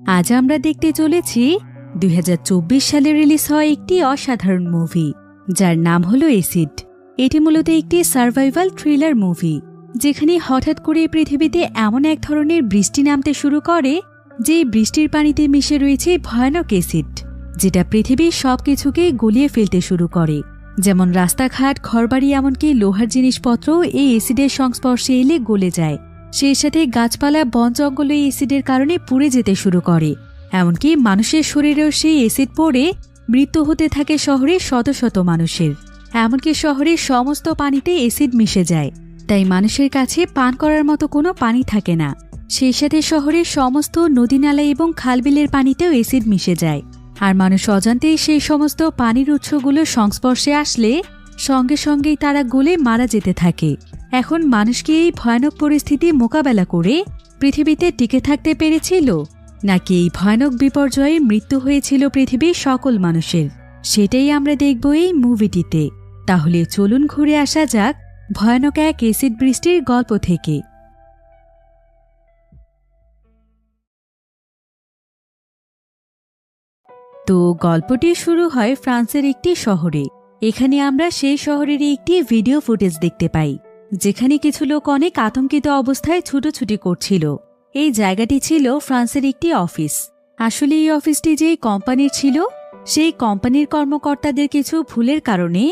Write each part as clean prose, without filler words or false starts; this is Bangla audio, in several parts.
আজ আমরা দেখতে চলেছি ২০২৪ সালে রিলিজ হওয়া একটি অসাধারণ মুভি, যার নাম হলো অ্যাসিড। এটি মূলত একটি সার্ভাইভাল থ্রিলার মুভি, যেখানে হঠাৎ করে পৃথিবীতে এমন এক ধরনের বৃষ্টি নামতে শুরু করে যে বৃষ্টির পানিতে মিশে রয়েছে ভয়ানক অ্যাসিড, যেটা পৃথিবীর সবকিছুকে গলিয়ে ফেলতে শুরু করে। যেমন রাস্তাঘাট, ঘরবাড়ি, এমনকি লোহার জিনিসপত্র এই অ্যাসিডের সংস্পর্শে এলে গলে যায়। সেই সাথে গাছপালা, বন জঙ্গল এই অ্যাসিডের কারণে পুড়ে যেতে শুরু করে। এমনকি মানুষের শরীরেও সেই অ্যাসিড পড়ে মৃত্যু হতে থাকে শহরে শত শত মানুষের। এমনকি শহরের সমস্ত পানিতে অ্যাসিড মিশে যায়, তাই মানুষের কাছে পান করার মতো কোনো পানি থাকে না। সেই সাথে শহরের সমস্ত নদী, নালা এবং খালবিলের পানিতেও অ্যাসিড মিশে যায়। আর মানুষ অজান্তেই সেই সমস্ত পানির উৎসগুলোর সংস্পর্শে আসলে সঙ্গে সঙ্গেই তারা গলে মারা যেতে থাকে। এখন মানুষকে এই ভয়ানক পরিস্থিতি মোকাবেলা করে পৃথিবীতে টিকে থাকতে পেরেছিল, নাকি এই ভয়ানক বিপর্যয়ে মৃত্যু হয়েছিল পৃথিবীর সকল মানুষের? সেটাই আমরা দেখব এই মুভিটিতে। তাহলে চলুন ঘুরে আসা যাক ভয়ানক এক অ্যাসিড বৃষ্টির গল্প থেকে। তো গল্পটি শুরু হয় ফ্রান্সের একটি শহরে। এখানে আমরা সেই শহরের একটি ভিডিও ফুটেজ দেখতে পাই, যেখানে কিছু লোক অনেক আতঙ্কিত অবস্থায় ছুটোছুটি করছিল। এই জায়গাটি ছিল ফ্রান্সের একটি অফিস। আসলে এই অফিসটি যেই কোম্পানির ছিল, সেই কোম্পানির কর্মকর্তাদের কিছু ভুলের কারণে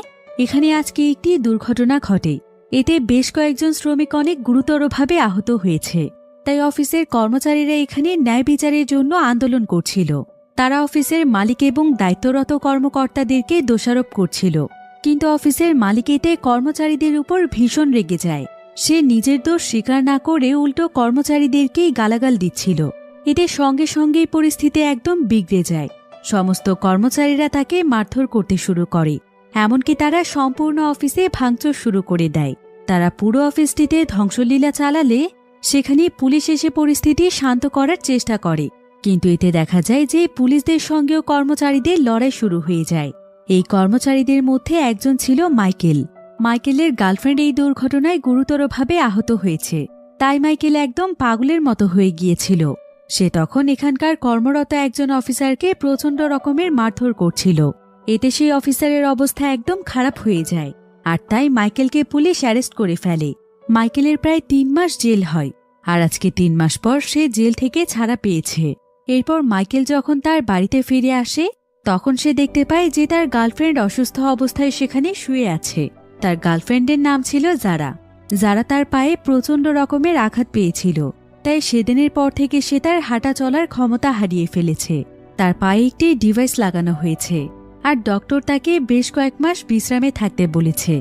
এখানে আজকে একটি দুর্ঘটনা ঘটে। এতে বেশ কয়েকজন শ্রমিক অনেক গুরুতরভাবে আহত হয়েছে। তাই অফিসের কর্মচারীরা এখানে ন্যায় বিচারের জন্য আন্দোলন করছিল। তারা অফিসের মালিক এবং দায়িত্বরত কর্মকর্তাদেরকে দোষারোপ করছিল, কিন্তু অফিসের মালিক এতে কর্মচারীদের উপর ভীষণ রেগে যায়। সে নিজের দোষ স্বীকার না করে উল্টো কর্মচারীদেরকেই গালাগাল দিচ্ছিল। এতে সঙ্গে সঙ্গেই পরিস্থিতি একদম বিগড়ে যায়। সমস্ত কর্মচারীরা তাকে মারধর করতে শুরু করে, এমনকি তারা সম্পূর্ণ অফিসে ভাঙচুর শুরু করে দেয়। তারা পুরো অফিসটিতে ধ্বংসলীলা চালালে সেখানে পুলিশ এসে পরিস্থিতি শান্ত করার চেষ্টা করে, কিন্তু এতে দেখা যায় যে পুলিশদের সঙ্গেও কর্মচারীদের লড়াই শুরু হয়ে যায়। এই কর্মচারীদের মধ্যে একজন ছিল মাইকেল। মাইকেলের গার্লফ্রেন্ড এই দুর্ঘটনায় গুরুতরভাবে আহত হয়েছে, তাই মাইকেল একদম পাগলের মতো হয়ে গিয়েছিল। সে তখন এখানকার কর্মরত একজন অফিসারকে প্রচণ্ড রকমের মারধর করছিল। এতে সেই অফিসারের অবস্থা একদম খারাপ হয়ে যায়, আর তাই মাইকেলকে পুলিশ অ্যারেস্ট করে ফেলে। মাইকেলের প্রায় ৩ মাস জেল হয়, আর আজকে ৩ মাস পর সে জেল থেকে ছাড়া পেয়েছে। এরপর মাইকেল যখন তার বাড়িতে ফিরে আসে, তখন সে দেখতে পায় যে তার গার্লফ্রেন্ড অসুস্থ অবস্থায় সেখানে শুয়ে আছে। তার গার্লফ্রেন্ডের নাম ছিল জারা। জারা তার পায়ে প্রচণ্ড রকমের আঘাত পেয়েছিল, তাই সেদিনের পর থেকে সে তার হাঁটা চলার ক্ষমতা হারিয়ে ফেলেছে। তার পায়ে একটি ডিভাইস লাগানো হয়েছে, আর ডক্টর তাকে বেশ কয়েক মাস বিশ্রামে থাকতে বলেছে।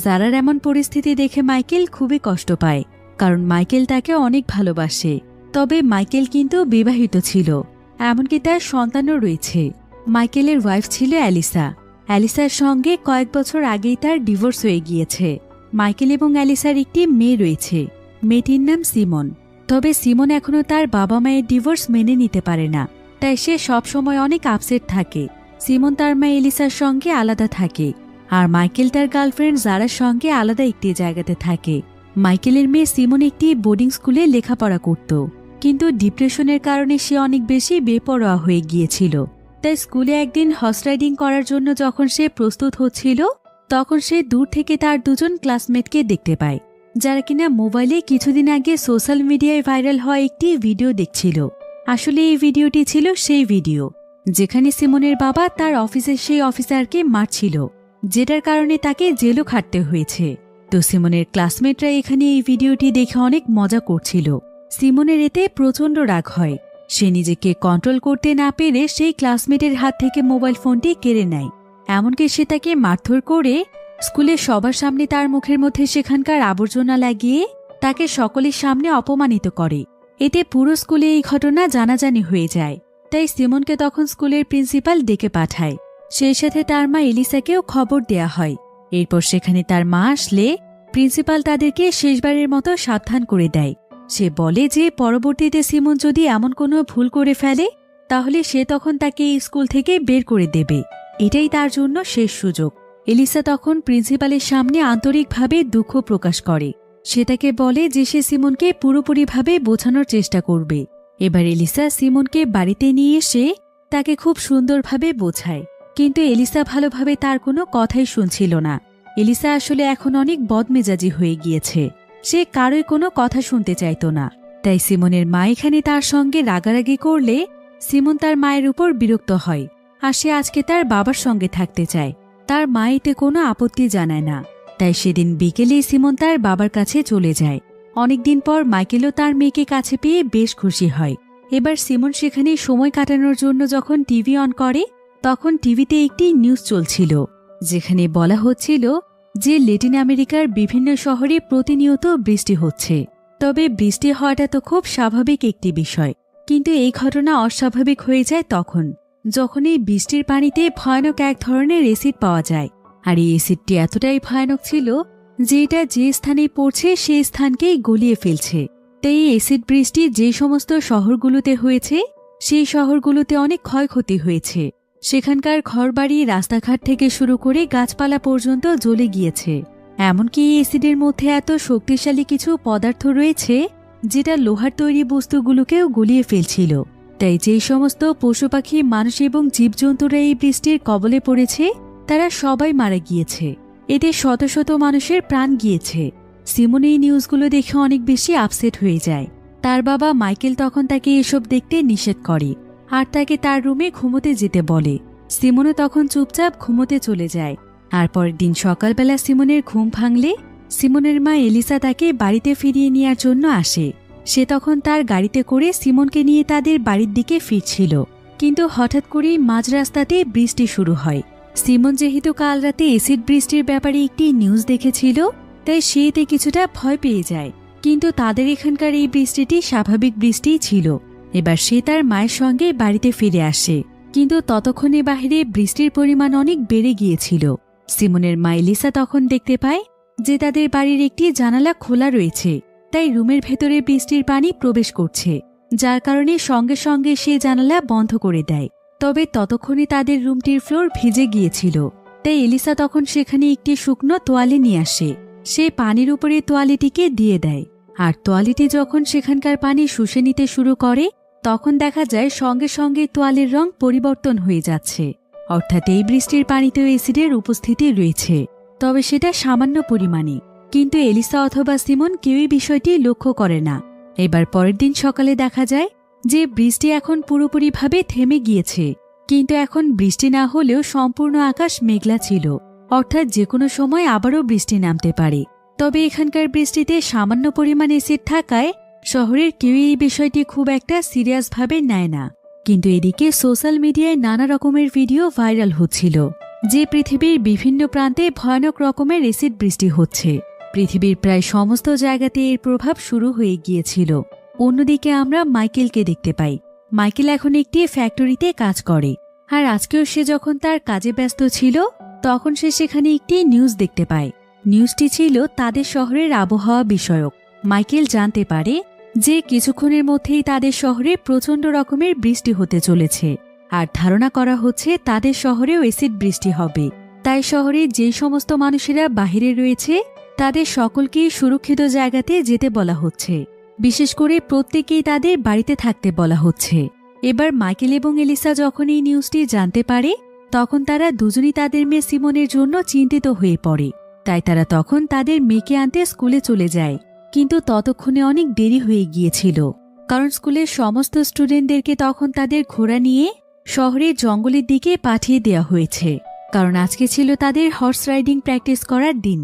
জারার এমন পরিস্থিতি দেখে মাইকেল খুবই কষ্ট পায়, কারণ মাইকেল তাকে অনেক ভালোবাসে। তবে মাইকেল কিন্তু বিবাহিত ছিল, এমনকি তার সন্তানও রয়েছে। মাইকেলের ওয়াইফ ছিল অ্যালিসা। অ্যালিসার সঙ্গে কয়েক বছর আগেই তার ডিভোর্স হয়ে গিয়েছে। মাইকেল এবং অ্যালিসার একটি মেয়ে রয়েছে, মেয়েটির নাম সিমন। তবে সিমন এখনও তার বাবা মায়ের ডিভোর্স মেনে নিতে পারে না, তাই সে সবসময় অনেক আপসেট থাকে। সিমন তার মা এলিসার সঙ্গে আলাদা থাকে, আর মাইকেল তার গার্লফ্রেন্ড জারার সঙ্গে আলাদা একটি জায়গাতে থাকে। মাইকেলের মেয়ে সিমন একটি বোর্ডিং স্কুলে লেখাপড়া করত, কিন্তু ডিপ্রেশনের কারণে সে অনেক বেশি বেপরোয়া হয়ে গিয়েছিল। তাই স্কুলে একদিন হর্স রাইডিং করার জন্য যখন সে প্রস্তুত হচ্ছিল, তখন সে দূর থেকে তার দুজন ক্লাসমেটকে দেখতে পায়, যারা কিনা মোবাইলে কিছুদিন আগে সোশ্যাল মিডিয়ায় ভাইরাল হওয়া একটি ভিডিও দেখছিল। আসলে এই ভিডিওটি ছিল সেই ভিডিও যেখানে সিমনের বাবা তার অফিসের সেই অফিসারকে মারছিল, যেটার কারণে তাকে জেলও খাটতে হয়েছে। তো সিমনের ক্লাসমেটরা এখানে এই ভিডিওটি দেখে অনেক মজা করছিল। সিমনের এতে প্রচণ্ড রাগ হয়। সে নিজেকে কন্ট্রোল করতে না পেরে সেই ক্লাসমেটের হাত থেকে মোবাইল ফোনটি কেড়ে নেয়। এমনকি সে তাকে মারধর করে স্কুলের সবার সামনে তার মুখের মধ্যে সেখানকার আবর্জনা লাগিয়ে তাকে সকলের সামনে অপমানিত করে। এতে পুরো স্কুলে এই ঘটনা জানাজানি হয়ে যায়। তাই সিমনকে তখন স্কুলের প্রিন্সিপাল ডেকে পাঠায়। সেই সাথে তার মা এলিসাকেও খবর দেয়া হয়। এরপর সেখানে তার মা আসলে প্রিন্সিপাল তাদেরকে শেষবারের মতো সাবধান করে দেয়। সে বলে যে পরবর্তীতে সিমন যদি এমন কোনো ভুল করে ফেলে, তাহলে সে তখন তাকে এই স্কুল থেকে বের করে দেবে। এটাই তার জন্য শেষ সুযোগ। এলিসা তখন প্রিন্সিপালের সামনে আন্তরিকভাবে দুঃখ প্রকাশ করে। সে তাকে বলে যে সে সিমনকে পুরোপুরিভাবে বোঝানোর চেষ্টা করবে এবার এলিসা সিমনকে বাড়িতে নিয়ে এসে তাকে খুব সুন্দরভাবে বোঝায়, কিন্তু এলিসা ভালোভাবে তার কোনো কথাই শুনছিল না। এলিসা আসলে এখন অনেক বদমেজাজি হয়ে গিয়েছে, সে কারোই কোনো কথা শুনতে চাইত না। তাই সিমনের মা এখানে তার সঙ্গে রাগারাগি করলে সিমন তার মায়ের উপর বিরক্ত হয়, আর সে আজকে তার বাবার সঙ্গে থাকতে চায়। তার মা এতে কোনো আপত্তি জানায় না। তাই সেদিন বিকেলে সিমন তার বাবার কাছে চলে যায়। অনেকদিন পর মাইকেলও তার মেয়েকে কাছে পেয়ে বেশ খুশি হয়। এবার সিমন সেখানে সময় কাটানোর জন্য যখন টিভি অন করে, তখন টিভিতে একটি নিউজ চলছিল, যেখানে বলা হচ্ছিল যে ল্যাটিন আমেরিকার বিভিন্ন শহরে প্রতিনিয়ত বৃষ্টি হচ্ছে। তবে বৃষ্টি হওয়াটা তো খুব স্বাভাবিক একটি বিষয়, কিন্তু এই ঘটনা অস্বাভাবিক হয়ে যায় যখন এই বৃষ্টির পানিতে ভয়ানক এক ধরনের অ্যাসিড পাওয়া যায়। আর এই অ্যাসিডটি এতটাই ভয়ানক ছিল যে এটা যে স্থানে পড়ছে সেই স্থানকেই গলিয়ে ফেলছে। তাই এই অ্যাসিড বৃষ্টি যে সমস্ত শহরগুলোতে হয়েছে, সেই শহরগুলোতে অনেক ক্ষয়ক্ষতি হয়েছে। সেখানকার ঘরবাড়ি, রাস্তাঘাট থেকে শুরু করে গাছপালা পর্যন্ত জ্বলে গিয়েছে। এমনকি এই অ্যাসিডের মধ্যে এত শক্তিশালী কিছু পদার্থ রয়েছে যেটা লোহার তৈরি বস্তুগুলোকেও গলিয়ে ফেলছিল। তাই যেই সমস্ত পশু পাখি, মানুষ এবং জীবজন্তুরা এই বৃষ্টির কবলে পড়েছে, তারা সবাই মারা গিয়েছে। এতে শত শত মানুষের প্রাণ গিয়েছে। সিমন এই নিউজগুলো দেখে অনেক বেশি আপসেট হয়ে যায়। তার বাবা মাইকেল তখন তাকে এসব দেখতে নিষেধ করে আর তাকে তার রুমে ঘুমোতে যেতে বলে। সিমনও তখন চুপচাপ ঘুমোতে চলে যায়। আর পরের দিন সকালবেলা সিমনের ঘুম ভাঙলে সিমনের মা এলিসা তাকে বাড়িতে ফিরিয়ে নেওয়ার জন্য আসে। সে তখন তার গাড়িতে করে সিমনকে নিয়ে তাদের বাড়ির দিকে ফিরছিল, কিন্তু হঠাৎ করেই মাঝ রাস্তাতে বৃষ্টি শুরু হয়। সিমন যেহেতু কাল রাতে অ্যাসিড বৃষ্টির ব্যাপারে একটি নিউজ দেখেছিল, তাই সে এতে কিছুটা ভয় পেয়ে যায়। কিন্তু তাদের এখানকার এই বৃষ্টিটি স্বাভাবিক বৃষ্টিই ছিল। এবার সে তার মায়ের সঙ্গে বাড়িতে ফিরে আসে, কিন্তু ততক্ষণে বাহিরে বৃষ্টির পরিমাণ অনেক বেড়ে গিয়েছিল। সিমনের মা এলিসা তখন দেখতে পায় যে তাদের বাড়ির একটি জানালা খোলা রয়েছে, তাই রুমের ভেতরে বৃষ্টির পানি প্রবেশ করছে, যার কারণে সঙ্গে সঙ্গে সে জানালা বন্ধ করে দেয়। তবে ততক্ষণে তাদের রুমটির ফ্লোর ভিজে গিয়েছিল, তাই এলিসা তখন সেখানে একটি শুকনো তোয়ালে নিয়ে আসে। সে পানির উপরে তোয়ালেটিকে দিয়ে দেয়, আর তোয়ালেটি যখন সেখানকার পানি শুষে নিতে শুরু করে, তখন দেখা যায় সঙ্গে সঙ্গে তোয়ালের রং পরিবর্তন হয়ে যাচ্ছে। অর্থাৎ এই বৃষ্টির পানিতেও অ্যাসিডের উপস্থিতি রয়েছে, তবে সেটা সামান্য পরিমাণে। কিন্তু এলিসা অথবা সিমন কেউই বিষয়টি লক্ষ্য করে না। এবার পরের দিন সকালে দেখা যায় যে বৃষ্টি এখন পুরোপুরিভাবে থেমে গিয়েছে, কিন্তু এখন বৃষ্টি না হলেও সম্পূর্ণ আকাশ মেঘলা ছিল। অর্থাৎ যে কোনো সময় আবারও বৃষ্টি নামতে পারে। তবে এখানকার বৃষ্টিতে সামান্য পরিমাণ অ্যাসিড থাকায় শহরের কেউই এই বিষয়টি খুব একটা সিরিয়াসভাবে নেয় না। কিন্তু এদিকে সোশ্যাল মিডিয়ায় নানা রকমের ভিডিও ভাইরাল হচ্ছিল যে পৃথিবীর বিভিন্ন প্রান্তে ভয়ানক রকমের অ্যাসিড বৃষ্টি হচ্ছে। পৃথিবীর প্রায় সমস্ত জায়গাতে এর প্রভাব শুরু হয়ে গিয়েছিল। অন্যদিকে আমরা মাইকেলকে দেখতে পাই। মাইকেল এখন একটি ফ্যাক্টরিতে কাজ করে, আর আজকেও সে যখন তার কাজে ব্যস্ত ছিল, তখন সে সেখানে একটি নিউজ দেখতে পায়। নিউজটি ছিল তাদের শহরের আবহাওয়া বিষয়ক। মাইকেল জানতে পারে যে কিছুক্ষণের মধ্যেই তাদের শহরে প্রচণ্ড রকমের বৃষ্টি হতে চলেছে, আর ধারণা করা হচ্ছে তাদের শহরেও অ্যাসিড বৃষ্টি হবে। তাই শহরে যে সমস্ত মানুষেরা বাহিরে রয়েছে তাদের সকলকেই সুরক্ষিত জায়গাতে যেতে বলা হচ্ছে। বিশেষ করে প্রত্যেকেই তাদের বাড়িতে থাকতে বলা হচ্ছে। এবার মাইকেল এবং এলিসা যখন এই নিউজটি জানতে পারে, তখন তারা দুজনই তাদের মেয়ে সিমনের জন্য চিন্তিত হয়ে পড়ে। তাই তারা তখন তাদের মেয়েকে আনতে স্কুলে চলে যায়। কিন্তু ততক্ষণে অনেক দেরি হয়ে গিয়েছিল, কারণ স্কুলের সমস্ত স্টুডেন্টদেরকে তখন তাদের ঘোড়া নিয়ে শহরের জঙ্গলের দিকে পাঠিয়ে দেওয়া হয়েছে, কারণ আজকে ছিল তাদের হর্স রাইডিং প্র্যাকটিস করার দিন।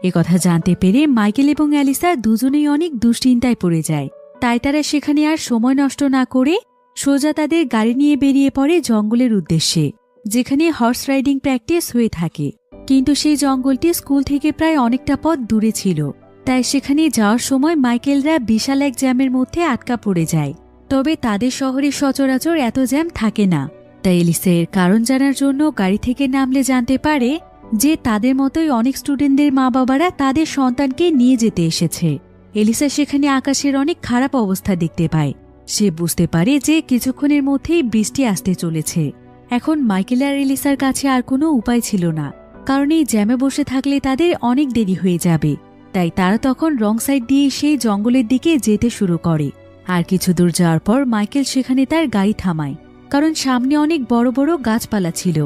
একথা জানতে পেরে মাইকেল এবং অ্যালিসা দুজনেই অনেক দুশ্চিন্তায় পড়ে যায়। তাই তারা সেখানে আর সময় নষ্ট না করে সোজা তাদের গাড়ি নিয়ে বেরিয়ে পড়ে জঙ্গলের উদ্দেশ্যে, যেখানে হর্স রাইডিং প্র্যাকটিস হয়ে থাকে। কিন্তু সেই জঙ্গলটি স্কুল থেকে প্রায় অনেকটা পথ দূরে ছিল। তাই সেখানে যাওয়ার সময় মাইকেলরা বিশাল এক জ্যামের মধ্যে আটকা পড়ে যায়। তবে তাদের শহরে সচরাচর এত জ্যাম থাকে না। তাই এলিসা এর কারণ জানার জন্য গাড়ি থেকে নামলে জানতে পারে যে তাদের মতোই অনেক স্টুডেন্টদের মা বাবারা তাদের সন্তানকে নিয়ে যেতে এসেছে। এলিসা সেখানে আকাশের অনেক খারাপ অবস্থা দেখতে পায়। সে বুঝতে পারে যে কিছুক্ষণের মধ্যেই বৃষ্টি আসতে চলেছে। এখন মাইকেল আর এলিসার কাছে আর কোনো উপায় ছিল না, কারণ এই জ্যামে বসে থাকলে তাদের অনেক দেরি হয়ে যাবে। তাই তারা তখন রং সাইড দিয়ে সেই জঙ্গলের দিকে যেতে শুরু করে। আর কিছু দূর যাওয়ার পর মাইকেল সেখানে তার গাড়ি থামায়, কারণ সামনে অনেক বড় বড় গাছপালা ছিল।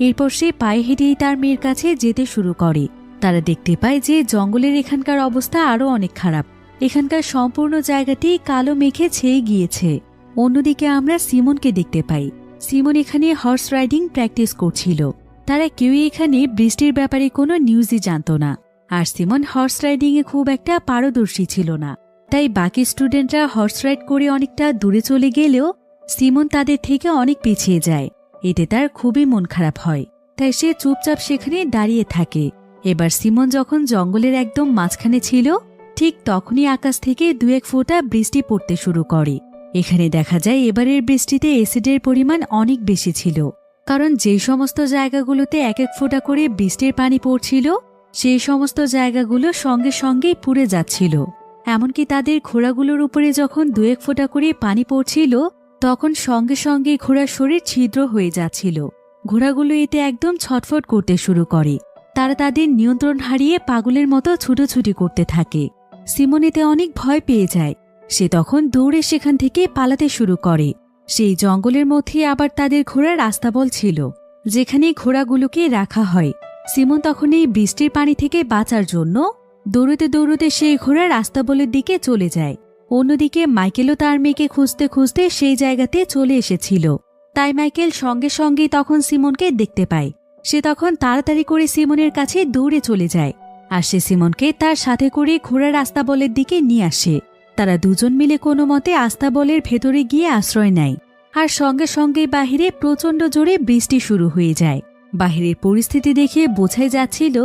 এরপর সে পায়ে হেঁটেই তার মেয়ের কাছে যেতে শুরু করে। তারা দেখতে পায় যে জঙ্গলের এখানকার অবস্থা আরও অনেক খারাপ। এখানকার সম্পূর্ণ জায়গাটি কালো মেঘে ছেয়ে গিয়েছে। অন্যদিকে আমরা সিমনকে দেখতে পাই। সিমন এখানে হর্স রাইডিং প্র্যাকটিস করছিল। তারা কেউই এখানে বৃষ্টির ব্যাপারে কোনো নিউজই জানত না, আর সিমন হর্স রাইডিংয়ে খুব একটা পারদর্শী ছিল না। তাই বাকি স্টুডেন্টরা হর্স রাইড করে অনেকটা দূরে চলে গেলেও সিমন তাদের থেকে অনেক পিছিয়ে যায়। এতে তার খুবই মন খারাপ হয়, তাই সে চুপচাপ সেখানে দাঁড়িয়ে থাকে। এবার সিমন যখন জঙ্গলের একদম মাঝখানে ছিল, ঠিক তখনই আকাশ থেকে 2-1 ফোঁটা বৃষ্টি পড়তে শুরু করে। এখানে দেখা যায় এবারের বৃষ্টিতে অ্যাসিডের পরিমাণ অনেক বেশি ছিল, কারণ যে সমস্ত জায়গাগুলোতে 1-1 ফোঁটা করে বৃষ্টির পানি পড়ছিল সেই সমস্ত জায়গাগুলো সঙ্গে সঙ্গেই পুড়ে যাচ্ছিল। এমনকি তাদের ঘোড়াগুলোর উপরে যখন 2-1 ফোঁটা করে পানি পড়ছিল তখন সঙ্গে সঙ্গে ঘোড়ার শরীর ছিদ্র হয়ে যাচ্ছিল। ঘোড়াগুলো এতে একদম ছটফট করতে শুরু করে। তারা তাদের নিয়ন্ত্রণ হারিয়ে পাগলের মতো ছুটোছুটি করতে থাকে। সিমন এতে অনেক ভয় পেয়ে যায়। সে তখন দৌড়ে সেখান থেকে পালাতে শুরু করে। সেই জঙ্গলের মধ্যে আবার তাদের ঘোড়ার আস্তাবল ছিল, যেখানে ঘোড়াগুলোকে রাখা হয়। সিমন তখন এই বৃষ্টির পানি থেকে বাঁচার জন্য দৌড়তে দৌড়তে সেই ঘোড়ার আস্তাবলের দিকে চলে যায়। অন্যদিকে মাইকেলও তার মেয়েকে খুঁজতে খুঁজতে সেই জায়গাতে চলে এসেছিল। তাই মাইকেল সঙ্গে সঙ্গেই তখন সিমনকে দেখতে পায়। সে তখন তাড়াতাড়ি করে সিমনের কাছে দৌড়ে চলে যায়, আর সে সিমনকে তার সাথে করে ঘোড়ার আস্তাবলের দিকে নিয়ে আসে। তারা দুজন মিলে কোনো মতে আস্তাবলের ভেতরে গিয়ে আশ্রয় নেয়, আর সঙ্গে সঙ্গেই বাহিরে প্রচণ্ড জোরে বৃষ্টি শুরু হয়ে যায়। বাহিরের পরিস্থিতি দেখে বোঝাই যাচ্ছিল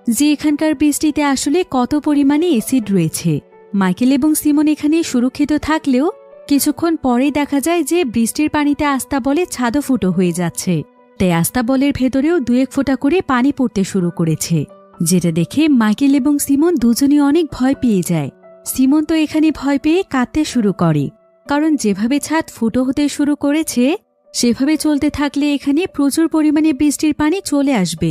যে এখানকার বৃষ্টিতে আসলে কত পরিমাণে অ্যাসিড রয়েছে। মাইকেল এবং সিমন এখানে সুরক্ষিত থাকলেও কিছুক্ষণ পরেই দেখা যায় যে বৃষ্টির পানিতে আস্তাবলে ছাদও ফুটো হয়ে যাচ্ছে। তাই আস্তাবলের ভেতরেও 2-1 ফোঁটা করে পানি পড়তে শুরু করেছে, যেটা দেখে মাইকেল এবং সিমন দুজনই অনেক ভয় পেয়ে যায়। সিমন তো এখানে ভয় পেয়ে কাঁদতে শুরু করে, কারণ যেভাবে ছাদ ফুটো হতে শুরু করেছে সেভাবে চলতে থাকলে এখানে প্রচুর পরিমাণে বৃষ্টির পানি চলে আসবে,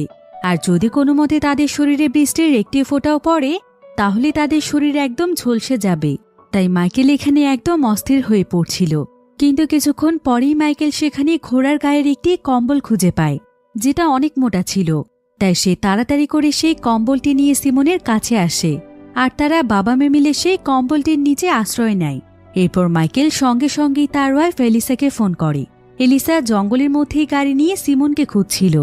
আর যদি কোনো মতে তাদের শরীরে বৃষ্টির একটি ফোঁটাও পড়ে তাহলে তাদের শরীর একদম ঝলসে যাবে। তাই মাইকেল এখানে একদম অস্থির হয়ে পড়ছিল। কিন্তু কিছুক্ষণ পরেই মাইকেল সেখানে ঘোড়ার গায়ের একটি কম্বল খুঁজে পায়, যেটা অনেক মোটা ছিল। তাই সে তাড়াতাড়ি করে সেই কম্বলটি নিয়ে সিমনের কাছে আসে, আর তারা বাবা মেয়ে মিলে সেই কম্বলটির নিচে আশ্রয় নেয়। এরপর মাইকেল সঙ্গে সঙ্গেই তার ওয়াইফ এলিসাকে ফোন করে। এলিসা জঙ্গলের মধ্যেই গাড়ি নিয়ে সিমনকে খুঁজছিল।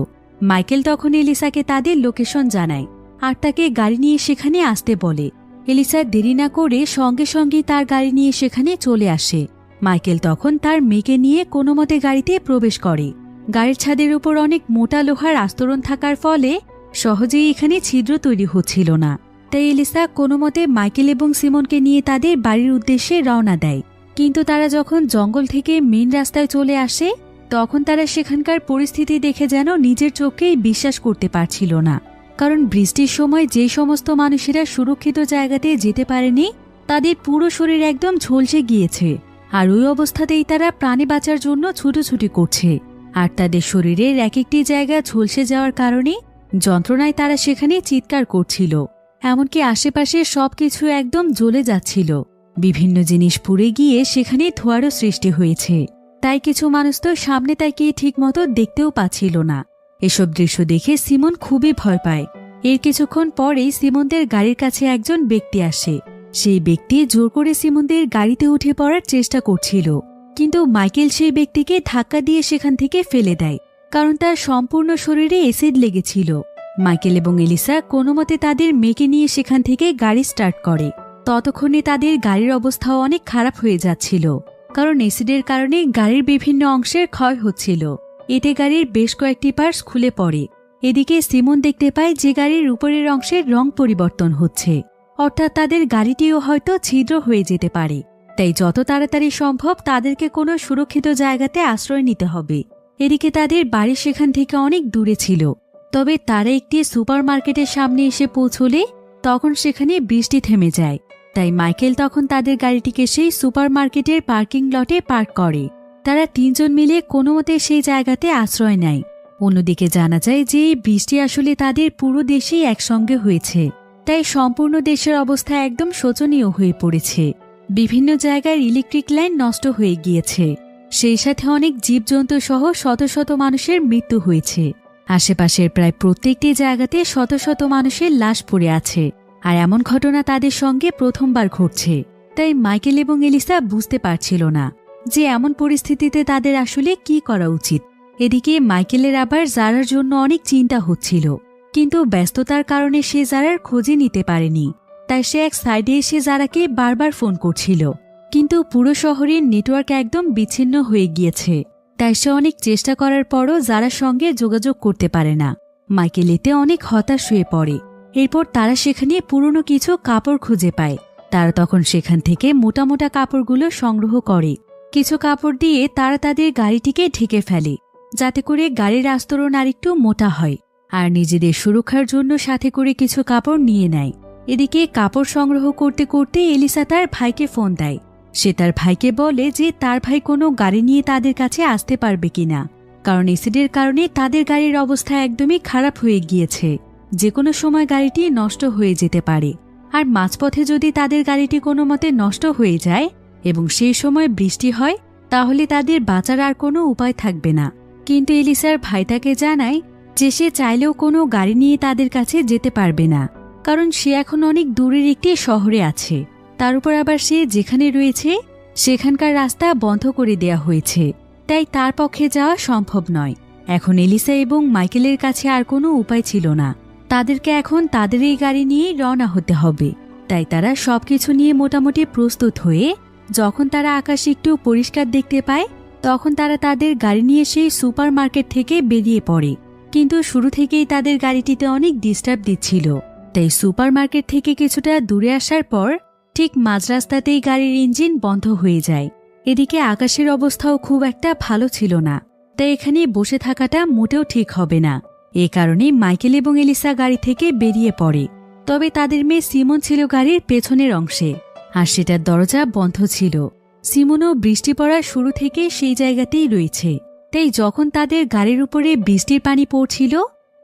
মাইকেল তখন এলিসাকে তাদের লোকেশন জানায়, আর তাকে গাড়ি নিয়ে সেখানে আসতে বলে। এলিসা দেরি না করে সঙ্গে সঙ্গেই তার গাড়ি নিয়ে সেখানে চলে আসে। মাইকেল তখন তার মেয়েকে নিয়ে কোনো মতে গাড়িতে প্রবেশ করে। গাড়ির ছাদের উপর অনেক মোটা লোহার আস্তরণ থাকার ফলে সহজেই এখানে ছিদ্র তৈরি হচ্ছিল না। তাই এলিসা কোনো মতে মাইকেল এবং সিমনকে নিয়ে তাদের বাড়ির উদ্দেশ্যে রওনা দেয়। কিন্তু তারা যখন জঙ্গল থেকে মেন রাস্তায় চলে আসে তখন তারা সেখানকার পরিস্থিতি দেখে যেন নিজের চোখকেই বিশ্বাস করতে পারছিল না। কারণ বৃষ্টির সময় যে সমস্ত মানুষেরা সুরক্ষিত জায়গাতে যেতে পারেনি তাদের পুরো শরীর একদম ঝলসে গিয়েছে, আর ওই অবস্থাতেই তারা প্রাণে বাঁচার জন্য ছুটোছুটি করছে। আর তাদের শরীরের এক একটি জায়গা ঝলসে যাওয়ার কারণে যন্ত্রণায় তারা সেখানে চিৎকার করছিল। এমনকি আশেপাশে সবকিছু একদম জ্বলে যাচ্ছিল। বিভিন্ন জিনিস পুড়ে গিয়ে সেখানে ধোঁয়ারও সৃষ্টি হয়েছে। তাই কিছু মানুষ তো সামনে তাকিয়ে ঠিকমতো দেখতেও পাচ্ছিল না। এসব দৃশ্য দেখে সিমন খুবই ভয় পায়। এর কিছুক্ষণ পরেই সিমনদের গাড়ির কাছে একজন ব্যক্তি আসে। সেই ব্যক্তি জোর করে সিমনদের গাড়িতে উঠে পড়ার চেষ্টা করছিল, কিন্তু মাইকেল সেই ব্যক্তিকে ধাক্কা দিয়ে সেখান থেকে ফেলে দেয়, কারণ তার সম্পূর্ণ শরীরে অ্যাসিড লেগেছিল। মাইকেল এবং এলিসা কোনো মতে তাদের মেয়েকে নিয়ে সেখান থেকে গাড়ি স্টার্ট করে। ততক্ষণে তাদের গাড়ির অবস্থাও অনেক খারাপ হয়ে যাচ্ছিল, কারণ অ্যাসিডের কারণে গাড়ির বিভিন্ন অংশের ক্ষয় হচ্ছিল। এতে গাড়ির বেশ কয়েকটি পার্টস খুলে পড়ে। এদিকে সিমন দেখতে পায় যে গাড়ির উপরের অংশের রং পরিবর্তন হচ্ছে, অর্থাৎ তাদের গাড়িটিও হয়তো ছিদ্র হয়ে যেতে পারে। তাই যত তাড়াতাড়ি সম্ভব তাদেরকে কোনো সুরক্ষিত জায়গাতে আশ্রয় নিতে হবে। এদিকে তাদের বাড়ি সেখান থেকে অনেক দূরে ছিল, তবে তারা একটি সুপারমার্কেটের সামনে এসে পৌঁছলে তখন সেখানে বৃষ্টি থেমে যায়। তাই মাইকেল তখন তাদের গাড়িটিকে সেই সুপারমার্কেটের পার্কিং লটে পার্ক করে। তারা তিনজন মিলে কোনো মতে সেই জায়গাতে আশ্রয় নেয়। অন্যদিকে জানা যায় যে এই বৃষ্টি আসলে তাদের পুরো দেশেই একসঙ্গে হয়েছে, তাই সম্পূর্ণ দেশের অবস্থা একদম শোচনীয় হয়ে পড়েছে। বিভিন্ন জায়গার ইলেকট্রিক লাইন নষ্ট হয়ে গিয়েছে, সেই সাথে অনেক জীবজন্তু সহ শত শত মানুষের মৃত্যু হয়েছে। আশেপাশের প্রায় প্রত্যেকটি জায়গাতে শত শত মানুষের লাশ পড়ে আছে, আর এমন ঘটনা তাদের সঙ্গে প্রথমবার ঘটছে। তাই মাইকেল এবং এলিসা বুঝতে পারছিল না যে এমন পরিস্থিতিতে তাদের আসলে কি করা উচিত। এদিকে মাইকেলের আবার জারার জন্য অনেক চিন্তা হচ্ছিল, কিন্তু ব্যস্ততার কারণে সে জারার খোঁজে নিতে পারেনি। তাই সে এক সাইডে এসে জারাকে বারবার ফোন করছিল, কিন্তু পুরো শহরের নেটওয়ার্ক একদম বিচ্ছিন্ন হয়ে গিয়েছে। তাই সে অনেক চেষ্টা করার পরও জারার সঙ্গে যোগাযোগ করতে পারে না। মাইকেল এতে অনেক হতাশ হয়ে পড়ে। এরপর তারা সেখানে পুরনো কিছু কাপড় খুঁজে পায়। তারা তখন সেখান থেকে মোটা মোটা কাপড়গুলো সংগ্রহ করে। কিছু কাপড় দিয়ে তারা তাদের গাড়িটিকে ঢেকে ফেলে, যাতে করে গাড়ির আস্তরণ আরেকটু মোটা হয়, আর নিজেদের সুরক্ষার জন্য সাথে করে কিছু কাপড় নিয়ে নেয়। এদিকে কাপড় সংগ্রহ করতে করতে এলিসা তার ভাইকে ফোন দেয়। সে তার ভাইকে বলে যে তার ভাই কোনো গাড়ি নিয়ে তাদের কাছে আসতে পারবে কিনা, কারণ অ্যাসিডের কারণে তাদের গাড়ির অবস্থা একদমই খারাপ হয়ে গিয়েছে। যে কোনো সময় গাড়িটি নষ্ট হয়ে যেতে পারে, আর মাঝপথে যদি তাদের গাড়িটি কোনো মতে নষ্ট হয়ে যায় এবং সেই সময় বৃষ্টি হয়, তাহলে তাদের বাঁচার আর কোনো উপায় থাকবে না। কিন্তু এলিসার ভাই তাকে জানায় যে সে চাইলেও কোনো গাড়ি নিয়ে তাদের কাছে যেতে পারবে না, কারণ সে এখন অনেক দূরের একটি শহরে আছে। তার উপর আবার সে যেখানে রয়েছে সেখানকার রাস্তা বন্ধ করে দেয়া হয়েছে, তাই তার পক্ষে যাওয়া সম্ভব নয়। এখন এলিসা এবং মাইকেলের কাছে আর কোনো উপায় ছিল না। তাদেরকে এখন তাদের এই গাড়ি নিয়েই রওনা হতে হবে। তাই তারা সবকিছু নিয়ে মোটামুটি প্রস্তুত হয়ে যখন তারা আকাশে একটু পরিষ্কার দেখতে পায়, তখন তারা তাদের গাড়ি নিয়ে সেই সুপার মার্কেট থেকে বেরিয়ে পড়ে। কিন্তু শুরু থেকেই তাদের গাড়িটিতে অনেক ডিস্টার্ব দিচ্ছিল। তাই সুপার মার্কেট থেকে কিছুটা দূরে আসার পর ঠিক মাঝ রাস্তাতেই গাড়ির ইঞ্জিন বন্ধ হয়ে যায়। এদিকে আকাশের অবস্থাও খুব একটা ভালো ছিল না, তাই এখানে বসে থাকাটা মোটেও ঠিক হবে না। এ কারণে মাইকেল এবং এলিসা গাড়ি থেকে বেরিয়ে পড়ে। তবে তাদের মেয়ে সিমন ছিল গাড়ির পেছনের অংশে, আর সেটার দরজা বন্ধ ছিল। সিমনও বৃষ্টি পড়ার শুরু থেকে সেই জায়গাতেই রয়েছে। তাই যখন তাদের গাড়ির উপরে বৃষ্টির পানি পড়ছিল,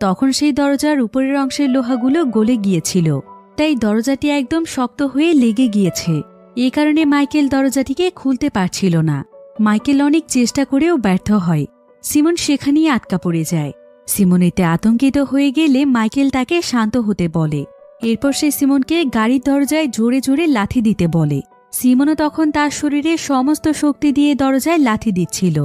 তখন সেই দরজার উপরের অংশের লোহাগুলো গলে গিয়েছিল। তাই দরজাটি একদম শক্ত হয়ে লেগে গিয়েছে। এ কারণে মাইকেল দরজাটিকে খুলতে পারছিল না। মাইকেল অনেক চেষ্টা করেও ব্যর্থ হয়। সিমন সেখানেই আটকা পড়ে যায়। সিমন এতে আতঙ্কিত হয়ে গেলে মাইকেল তাকে শান্ত হতে বলে। এরপর সে সিমনকে গাড়ির দরজায় জোরে জোরে লাথি দিতে বলে। সিমনও তখন তার শরীরে সমস্ত শক্তি দিয়ে দরজায় লাথি দিচ্ছিল।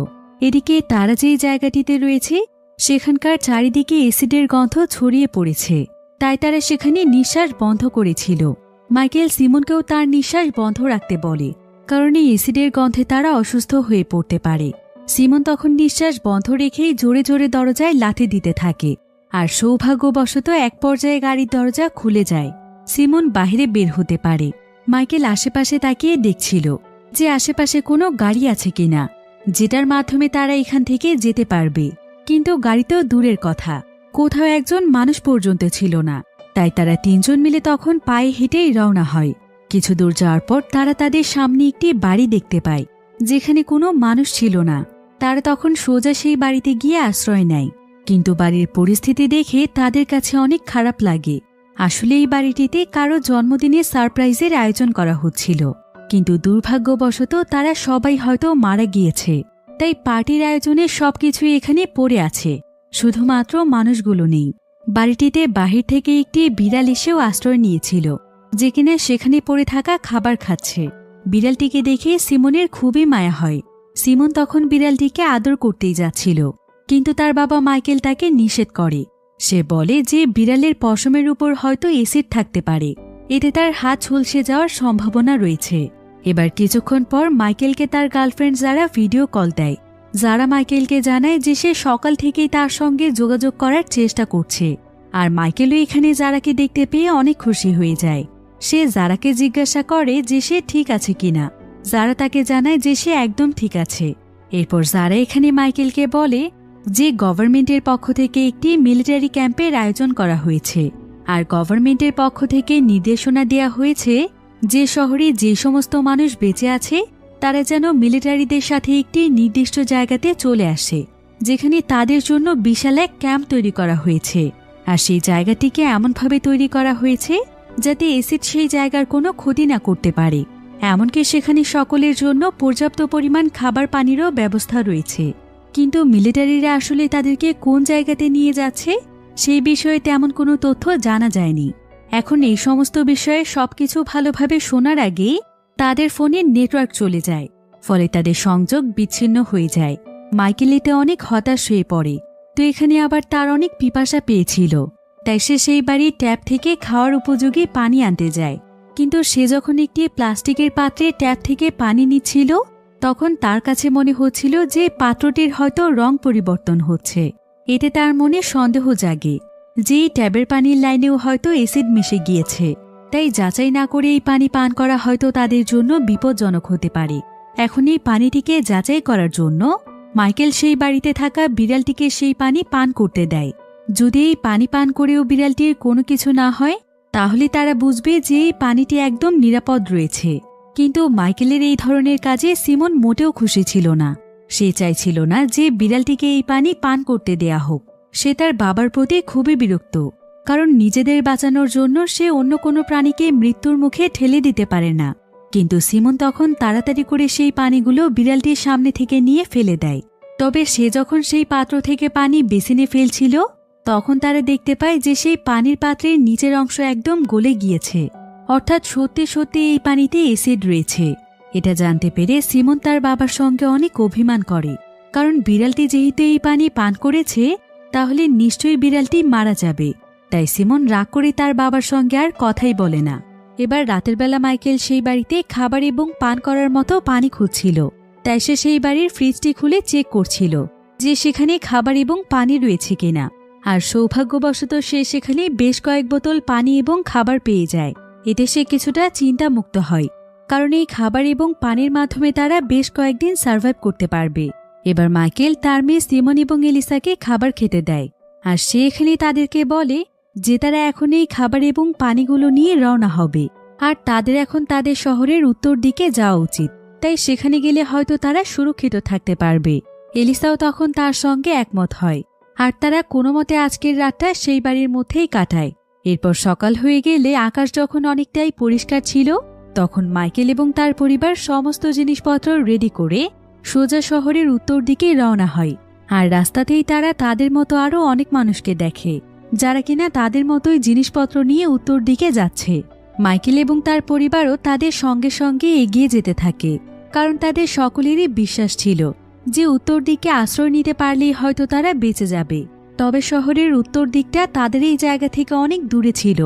এদিকে তারা যেই জায়গাটিতে রয়েছে সেখানকার চারিদিকে অ্যাসিডের গন্ধ ছড়িয়ে পড়েছে, তাই তারা সেখানে নিঃশ্বাস বন্ধ করেছিল। মাইকেল সিমনকেও তার নিঃশ্বাস বন্ধ রাখতে বলে, কারণ এই অ্যাসিডের গন্ধে তারা অসুস্থ হয়ে পড়তে পারে। সিমন তখন নিঃশ্বাস বন্ধ রেখেই জোরে জোরে দরজায় লাথি দিতে থাকে, আর সৌভাগ্যবশত এক পর্যায়ে গাড়ির দরজা খুলে যায়। সিমন বাহিরে বের হতে পারে। মাইকেল আশেপাশে তাকিয়ে দেখছিল যে আশেপাশে কোনো গাড়ি আছে কিনা, যেটার মাধ্যমে তারা এখান থেকে যেতে পারবে। কিন্তু গাড়ি তো দূরের কথা, কোথাও একজন মানুষ পর্যন্ত ছিল না। তাই তারা তিনজন মিলে তখন পায়ে হেঁটেই রওনা হয়। কিছু দূর যাওয়ার পর তারা তাদের সামনে একটি বাড়ি দেখতে পায়, যেখানে কোনো মানুষ ছিল না। তারা তখন সোজা সেই বাড়িতে গিয়ে আশ্রয় নেয়। কিন্তু বাড়ির পরিস্থিতি দেখে তাদের কাছে অনেক খারাপ লাগে। আসলে এই বাড়িটিতে কারো জন্মদিনে সারপ্রাইজের আয়োজন করা হচ্ছিল, কিন্তু দুর্ভাগ্যবশত তারা সবাই হয়তো মারা গিয়েছে। তাই পার্টির আয়োজনে সবকিছুই এখানে পড়ে আছে, শুধুমাত্র মানুষগুলো নেই। বাড়িটিতে বাহির থেকে একটি বিড়াল এসেও আশ্রয় নিয়েছিল, যে কিনা সেখানে পড়ে থাকা খাবার খাচ্ছে। বিড়ালটিকে দেখে সিমনের খুবই মায়া হয়। সিমন তখন বিড়ালটিকে আদর করতেই যাচ্ছিল, কিন্তু তার বাবা মাইকেল তাকে নিষেধ করে। সে বলে যে বিড়ালের পশমের উপর হয়তো অ্যাসিড থাকতে পারে, এতে তার হাত ঝলসে যাওয়ার সম্ভাবনা রয়েছে। এবার কিছুক্ষণ পর মাইকেলকে তার গার্লফ্রেন্ড যারা ভিডিও কল দেয়। যারা মাইকেলকে জানায় যে সে সকাল থেকেই তার সঙ্গে যোগাযোগ করার চেষ্টা করছে, আর মাইকেলও এখানে যারাকে দেখতে পেয়ে অনেক খুশি হয়ে যায়। সে যারাকে জিজ্ঞাসা করে যে সে ঠিক আছে কিনা। যারা তাকে জানায় যে সে একদম ঠিক আছে। এরপর যারা এখানে মাইকেলকে বলে যে গভর্নমেন্টের পক্ষ থেকে একটি মিলিটারি ক্যাম্পের আয়োজন করা হয়েছে, আর গভর্নমেন্টের পক্ষ থেকে নির্দেশনা দেয়া হয়েছে যে শহরে যে সমস্ত মানুষ বেঁচে আছে তারা যেন মিলিটারিদের সাথে একটি নির্দিষ্ট জায়গাতে চলে আসে, যেখানে তাদের জন্য বিশাল এক ক্যাম্প তৈরি করা হয়েছে। আর সেই জায়গাটিকে এমনভাবে তৈরি করা হয়েছে যাতে অ্যাসিড সেই জায়গার কোনো ক্ষতি না করতে পারে। এমনকি সেখানে সকলের জন্য পর্যাপ্ত পরিমাণ খাবার পানিরও ব্যবস্থা রয়েছে। কিন্তু মিলিটারিরা আসলে তাদেরকে কোন জায়গাতে নিয়ে যাচ্ছে সেই বিষয়ে তেমন কোনো তথ্য জানা যায়নি। এখন এই সমস্ত বিষয়ে সবকিছু ভালোভাবে শোনার আগে তাদের ফোনে নেটওয়ার্ক চলে যায়, ফলে তাদের সংযোগ বিচ্ছিন্ন হয়ে যায়। মাইকেল এতে অনেক হতাশ হয়ে পড়ে। তো এখানে আবার তার অনেক পিপাসা পেয়েছিল, তাই সে সেই বাড়ির ট্যাপ থেকে খাওয়ার উপযোগী পানি আনতে যায়। কিন্তু সে যখন একটি প্লাস্টিকের পাত্রে ট্যাপ থেকে পানি নিচ্ছিল, তখন তার কাছে মনে হচ্ছিল যে পাত্রটির হয়তো রং পরিবর্তন হচ্ছে। এতে তার মনে সন্দেহ জাগে যে এই ট্যাবের পানির লাইনেও হয়তো অ্যাসিড মিশে গিয়েছে, তাই যাচাই না করে এই পানি পান করা হয়তো তাদের জন্য বিপজ্জনক হতে পারে। এখন এই পানিটিকে যাচাই করার জন্য মাইকেল সেই বাড়িতে থাকা বিড়ালটিকে সেই পানি পান করতে দেয়। যদি এই পানি পান করেও বিড়ালটির কোনো কিছু না হয়, তাহলে তারা বুঝবে যে এই পানিটি একদম নিরাপদ রয়েছে। কিন্তু মাইকেলের এই ধরনের কাজে সিমন মোটেও খুশি ছিল না। সে চাইছিল না যে বিড়ালটিকে এই পানি পান করতে দেয়া হোক। সে তার বাবার প্রতি খুবই বিরক্ত, কারণ নিজেদের বাঁচানোর জন্য সে অন্য কোনো প্রাণীকে মৃত্যুর মুখে ঠেলে দিতে পারে না। কিন্তু সিমন তখন তাড়াতাড়ি করে সেই পানিগুলো বিড়ালটির সামনে থেকে নিয়ে ফেলে দেয়। তবে সে যখন সেই পাত্র থেকে পানি বেসিনে ফেলছিল, তখন তারা দেখতে পায় যে সেই পানির পাত্রের নিচের অংশ একদম গলে গিয়েছে, অর্থাৎ সত্যি সত্যি এই পানিতে অ্যাসিড রয়েছে। এটা জানতে পেরে সিমন তার বাবার সঙ্গে অনেক অভিমান করে, কারণ বিড়ালটি যেহেতু এই পানি পান করেছে, তাহলে নিশ্চয়ই বিড়ালটি মারা যাবে। তাই সিমন রাগ করে তার বাবার সঙ্গে আর কথাই বলে না। এবার রাতের বেলা মাইকেল সেই বাড়িতে খাবার এবং পান করার মতো পানি খুঁজছিল, তাই সে সেই বাড়ির ফ্রিজটি খুলে চেক করছিল যে সেখানে খাবার এবং পানি রয়েছে কিনা। আর সৌভাগ্যবশত সে সেখানে বেশ কয়েক বোতল পানি এবং খাবার পেয়ে যায়। এতে সে কিছুটা চিন্তামুক্ত হয়, কারণ এই খাবার এবং পানির মাধ্যমে তারা বেশ কয়েকদিন সার্ভাইভ করতে পারবে। এবার মাইকেল তার মেয়ে সিমন এবং এলিসাকে খাবার খেতে দেয়, আর সে এখানে তাদেরকে বলে যে তারা এখন এই খাবার এবং পানিগুলো নিয়ে রওনা হবে, আর তাদের এখন তাদের শহরের উত্তর দিকে যাওয়া উচিত। তাই সেখানে গেলে হয়তো তারা সুরক্ষিত থাকতে পারবে। এলিসাও তখন তার সঙ্গে একমত হয়, আর তারা কোনো মতে আজকের রাতটা সেই বাড়ির মধ্যেই কাটায়। এরপর সকাল হয়ে গেলে আকাশ যখন অনেকটাই পরিষ্কার ছিল, তখন মাইকেল এবং তার পরিবার সমস্ত জিনিসপত্র রেডি করে সোজা শহরের উত্তর দিকে রওনা হয়। আর রাস্তাতেই তারা তাদের মতো আরও অনেক মানুষকে দেখে, যারা কিনা তাদের মতোই জিনিসপত্র নিয়ে উত্তর দিকে যাচ্ছে। মাইকেল এবং তার পরিবারও তাদের সঙ্গে সঙ্গে এগিয়ে যেতে থাকে, কারণ তাদের সকলেরই বিশ্বাস ছিল যে উত্তর দিকে আশ্রয় নিতে পারলেই হয়তো তারা বেঁচে যাবে। তবে শহরের উত্তর দিকটা তাদের এই জায়গা থেকে অনেক দূরে ছিল,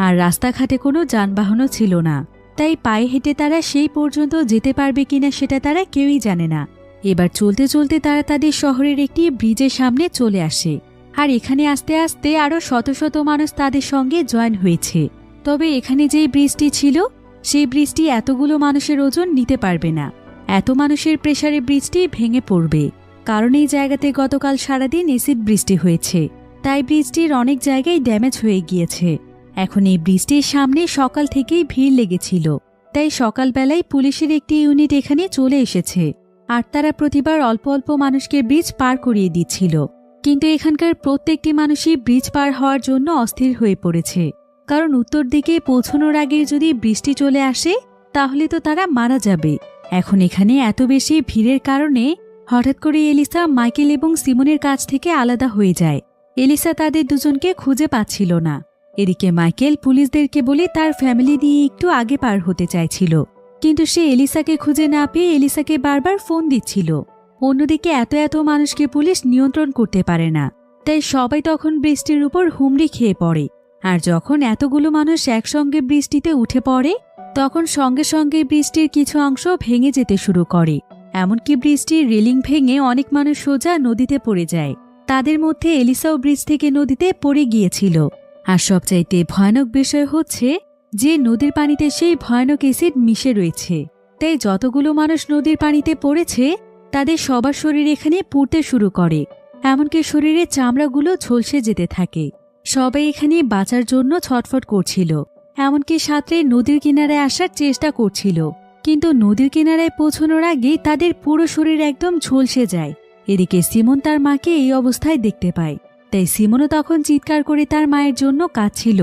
আর রাস্তাঘাটে কোনো যানবাহনও ছিল না। তাই পায়ে হেঁটে তারা সেই পর্যন্ত যেতে পারবে কিনা সেটা তারা কেউই জানে না। এবার চলতে চলতে তারা তাদের শহরের একটি ব্রিজের সামনে চলে আসে, আর এখানে আস্তে আস্তে আরও শত শত মানুষ তাদের সঙ্গে জয়েন হয়েছে। তবে এখানে যেই ব্রিজটি ছিল, সেই ব্রিজটি এতগুলো মানুষের ওজন নিতে পারবে না। এত মানুষের প্রেসারে ব্রিজটি ভেঙে পড়বে, কারণ এই জায়গাতে গতকাল সারাদিন অ্যাসিড বৃষ্টি হয়েছে, তাই ব্রিজটির অনেক জায়গায় ড্যামেজ হয়ে গিয়েছে। এখন এই ব্রিজটির সামনে সকাল থেকেই ভিড় লেগেছিল, তাই সকালবেলায় পুলিশের একটি ইউনিট এখানে চলে এসেছে, আর তারা প্রতিবার অল্প অল্প মানুষকে ব্রিজ পার করিয়ে দিচ্ছিল। কিন্তু এখানকার প্রত্যেকটি মানুষই ব্রিজ পার হওয়ার জন্য অস্থির হয়ে পড়েছে, কারণ উত্তর দিকে পৌঁছানোর আগে যদি বৃষ্টি চলে আসে, তাহলে তো তারা মারা যাবে। এখন এখানে এত বেশি ভিড়ের কারণে হঠাৎ করে এলিসা মাইকেল এবং সিমনের কাছ থেকে আলাদা হয়ে যায়। এলিসা তাদের দুজনকে খুঁজে পাচ্ছিল না। এদিকে মাইকেল পুলিশদেরকে বলে তার ফ্যামিলি নিয়ে একটু আগে পার হতে চাইছিল, কিন্তু সে এলিসাকে খুঁজে না পেয়ে এলিসাকে বারবার ফোন দিচ্ছিল। অন্যদিকে এত এত মানুষকে পুলিশ নিয়ন্ত্রণ করতে পারে না, তাই সবাই তখন বৃষ্টির উপর হুমড়ি খেয়ে পড়ে। আর যখন এতগুলো মানুষ একসঙ্গে বৃষ্টিতে উঠে পড়ে, তখন সঙ্গে সঙ্গে বৃষ্টির কিছু অংশ ভেঙে যেতে শুরু করে। এমনকি বৃষ্টির রেলিং ভেঙে অনেক মানুষ সোজা নদীতে পড়ে যায়। তাদের মধ্যে এলিসাও ব্রিজ থেকে নদীতে পড়ে গিয়েছিল। আর সবচাইতে ভয়ানক বিষয় হচ্ছে যে নদীর পানিতে সেই ভয়ানক অ্যাসিড মিশে রয়েছে। তাই যতগুলো মানুষ নদীর পানিতে পড়েছে, তাদের সবার শরীর এখানে পুড়তে শুরু করে, এমনকি শরীরের চামড়াগুলো ঝলসে যেতে থাকে। সবাই এখানে বাঁচার জন্য ছটফট করছিল, এমনকি সাঁতরে নদীর কিনারায় আসার চেষ্টা করছিল। কিন্তু নদীর কিনারায় পৌঁছানোর আগে তাদের পুরো শরীর একদম ঝলসে যায়। এদিকে সিমন তার মাকে এই অবস্থায় দেখতে পায়, তাই সিমনও তখন চিৎকার করে তার মায়ের জন্য কাঁদছিল।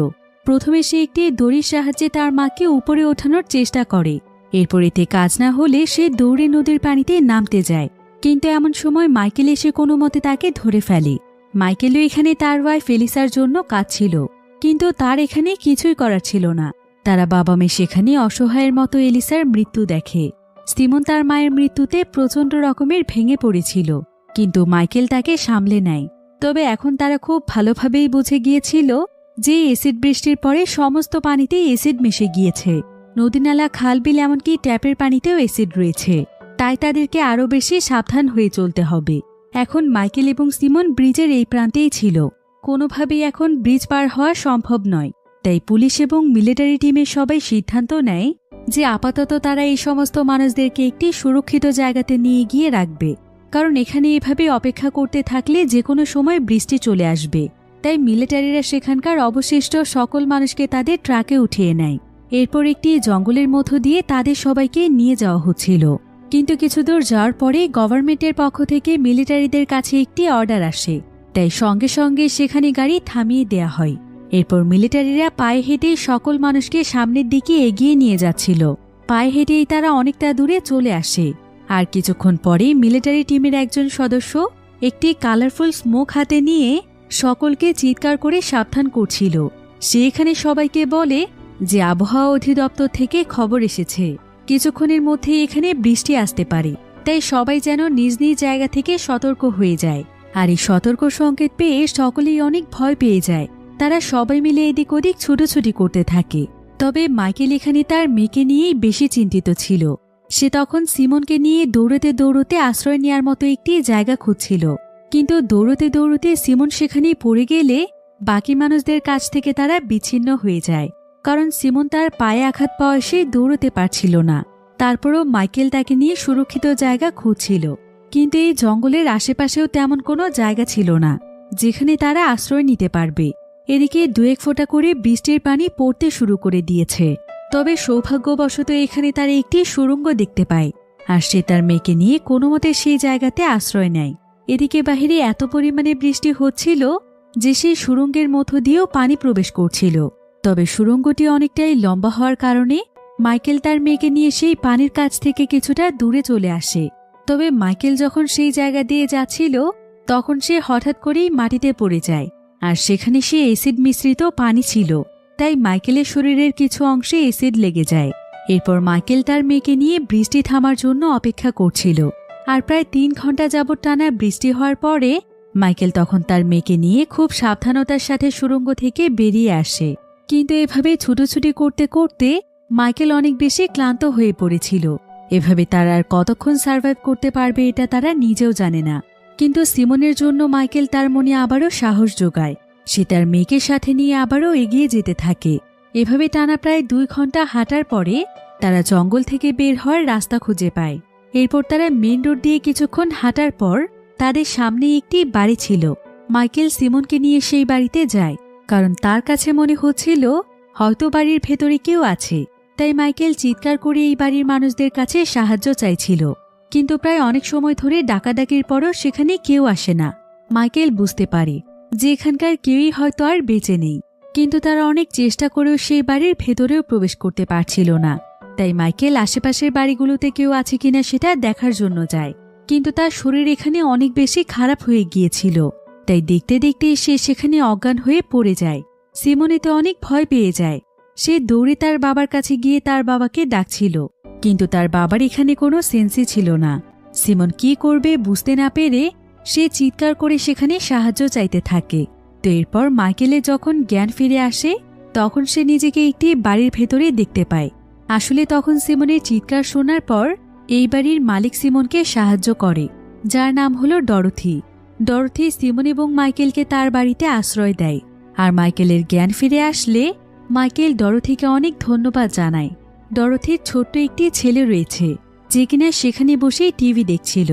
প্রথমে সে একটি দড়ির সাহায্যে তার মাকে উপরে ওঠানোর চেষ্টা করে, এরপর এতে কাজ না হলে সে দৌড়ে নদীর পানিতে নামতে যায়, কিন্তু এমন সময় মাইকেল এসে কোনো মতে তাকে ধরে ফেলে। মাইকেলও এখানে তার ওয়াইফ এলিসার জন্য কাঁদছিল, কিন্তু তার এখানে কিছুই করার ছিল না। তারা বাবা মেয়ে সেখানে অসহায়ের মতো এলিসার মৃত্যু দেখে। সিমন তার মায়ের মৃত্যুতে প্রচণ্ড রকমের ভেঙে পড়েছিল, কিন্তু মাইকেল তাকে সামলে নেয়। তবে এখন তারা খুব ভালোভাবেই বুঝে গিয়েছিল যে এসিড বৃষ্টির পরে সমস্ত পানিতেই এসিড মিশে গিয়েছে। নদীনালা, খালবিল, এমনকি ট্যাপের পানিতেও এসিড রয়েছে। তাই তাদেরকে আরও বেশি সাবধান হয়ে চলতে হবে। এখন মাইকেল এবং সিমন ব্রিজের এই প্রান্তেই ছিল। কোনোভাবেই এখন ব্রিজ পার হওয়া সম্ভব নয়। তাই পুলিশ এবং মিলিটারি টিমের সবাই সিদ্ধান্ত নেয় যে আপাতত তারা এই সমস্ত মানুষদেরকে একটি সুরক্ষিত জায়গাতে নিয়ে গিয়ে রাখবে, কারণ এখানে এভাবে অপেক্ষা করতে থাকলে যে কোনো সময় বৃষ্টি চলে আসবে। তাই মিলিটারিরা সেখানকার অবশিষ্ট সকল মানুষকে তাদের ট্রাকে উঠিয়ে নেয়। এরপর একটি জঙ্গলের মধ্য দিয়ে তাদের সবাইকে নিয়ে যাওয়া হচ্ছিল। কিন্তু কিছু দূর যাওয়ার পরে গভর্নমেন্টের পক্ষ থেকে মিলিটারিদের কাছে একটি অর্ডার আসে, তাই সঙ্গে সঙ্গে সেখানে গাড়ি থামিয়ে দেয়া হয়। এরপর মিলিটারিরা পায়ে হেঁটে সকল মানুষকে সামনের দিকে এগিয়ে নিয়ে যাচ্ছিল। পায়ে হেঁটেই তারা অনেকটা দূরে চলে আসে। আর কিছুক্ষণ পরে মিলিটারি টিমের একজন সদস্য একটি কালারফুল স্মোক হাতে নিয়ে সকলকে চিৎকার করে সাবধান করছিল। সে এখানে সবাইকে বলে যে আবহাওয়া অধিদপ্তর থেকে খবর এসেছে, কিছুক্ষণের মধ্যেই এখানে বৃষ্টি আসতে পারে, তাই সবাই যেন নিজ নিজ জায়গা থেকে সতর্ক হয়ে যায়। আর এই সতর্ক সংকেত পেয়ে সকলেই অনেক ভয় পেয়ে যায়। তারা সবাই মিলে এদিক ওদিক ছুটোছুটি করতে থাকে। তবে মাইকেল এখানে তার মেয়েকে নিয়েই বেশি চিন্তিত ছিল। সে তখন সিমনকে নিয়ে দৌড়তে দৌড়তে আশ্রয় নেওয়ার মতো একটি জায়গা খুঁজছিল, কিন্তু দৌড়তে দৌড়তে সিমন সেখানেই পড়ে গেলে বাকি মানুষদের কাছ থেকে তারা বিচ্ছিন্ন হয়ে যায়, কারণ সিমন তার পায়ে আঘাত পাওয়া সে দৌড়তে পারছিল না। তারপরও মাইকেল তাকে নিয়ে সুরক্ষিত জায়গা খুঁজছিল, কিন্তু এই জঙ্গলের আশেপাশেও তেমন কোনো জায়গা ছিল না যেখানে তারা আশ্রয় নিতে পারবে। এদিকে দু এক ফোঁটা করে বৃষ্টির পানি পড়তে শুরু করে দিয়েছে। তবে সৌভাগ্যবশত এখানে তারা একটি সুড়ঙ্গ দেখতে পায়, আর সে তার মেয়েকে নিয়ে কোনো মতে সেই জায়গাতে আশ্রয় নেয়। এদিকে বাহিরে এত পরিমাণে বৃষ্টি হচ্ছিল যে সেই সুড়ঙ্গের মধ্য দিয়েও পানি প্রবেশ করছিল। তবে সুড়ঙ্গটি অনেকটাই লম্বা হওয়ার কারণে মাইকেল তার মেয়েকে নিয়ে সেই পানির কাছ থেকে কিছুটা দূরে চলে আসে। তবে মাইকেল যখন সেই জায়গা দিয়ে যাচ্ছিল তখন সে হঠাৎ করেই মাটিতে পড়ে যায়, আর সেখানে সে এসিড মিশ্রিত পানি ছিল, তাই মাইকেলের শরীরের কিছু অংশে এসিড লেগে যায়। এরপর মাইকেল তার মেয়েকে নিয়ে বৃষ্টি থামার জন্য অপেক্ষা করছিল। আর প্রায় 3 ঘন্টা যাবৎ টানা বৃষ্টি হওয়ার পরে মাইকেল তখন তার মেয়েকে নিয়ে খুব সাবধানতার সাথে সুড়ঙ্গ থেকে বেরিয়ে আসে। কিন্তু এভাবে ছুটোছুটি করতে করতে মাইকেল অনেক বেশি ক্লান্ত হয়ে পড়েছিল। এভাবে তারা আর কতক্ষণ সার্ভাইভ করতে পারবে এটা তারা নিজেও জানে না। কিন্তু সিমনের জন্য মাইকেল তার মনে আবারও সাহস যোগায়। সে তার মেয়েকে সাথে নিয়ে আবারও এগিয়ে যেতে থাকে। এভাবে টানা প্রায় 2 ঘন্টা হাঁটার পরে তারা জঙ্গল থেকে বের হওয়ার রাস্তা খুঁজে পায়। এরপর তারা মেন রোড দিয়ে কিছুক্ষণ হাঁটার পর তাদের সামনে একটি বাড়ি ছিল। মাইকেল সিমনকে নিয়ে সেই বাড়িতে যায়, কারণ তার কাছে মনে হচ্ছিল হয়তো বাড়ির ভেতরে কেউ আছে। তাই মাইকেল চিৎকার করে এই বাড়ির মানুষদের কাছে সাহায্য চাইছিল, কিন্তু প্রায় অনেক সময় ধরে ডাকাডাকির পরও সেখানে কেউ আসে না। মাইকেল বুঝতে পারে যে এখানকার কেউই হয়তো আর বেঁচে নেই, কিন্তু তারা অনেক চেষ্টা করেও সেই বাড়ির ভেতরেও প্রবেশ করতে পারছিল না। তাই মাইকেল আশেপাশের বাড়িগুলোতে কেউ আছে কিনা সেটা দেখার জন্য যায়, কিন্তু তার শরীর এখানে অনেক বেশি খারাপ হয়ে গিয়েছিল। তাই দেখতে দেখতে সে সেখানে অজ্ঞান হয়ে পড়ে যায়। সিমন এতে অনেক ভয় পেয়ে যায়। সে দৌড়ে তার বাবার কাছে গিয়ে তার বাবাকে ডাকছিল, কিন্তু তার বাবার এখানে কোনো সেন্সই ছিল না। সিমন কি করবে বুঝতে না পেরে সে চিৎকার করে সেখানে সাহায্য চাইতে থাকে। তো এরপর মাইকেলের যখন জ্ঞান ফিরে আসে তখন সে নিজেকে একটি বাড়ির ভেতরে দেখতে পায়। আসলে তখন সিমনের চিৎকার শোনার পর এই বাড়ির মালিক সিমনকে সাহায্য করে, যার নাম হলো ডরথি। ডরথি সিমন এবং মাইকেলকে তার বাড়িতে আশ্রয় দেয়। আর মাইকেলের জ্ঞান ফিরে আসলে মাইকেল ডরথিকে অনেক ধন্যবাদ জানায়। ডরথির ছোট্ট একটি ছেলে রয়েছে যে কিনা সেখানে বসেই টিভি দেখছিল।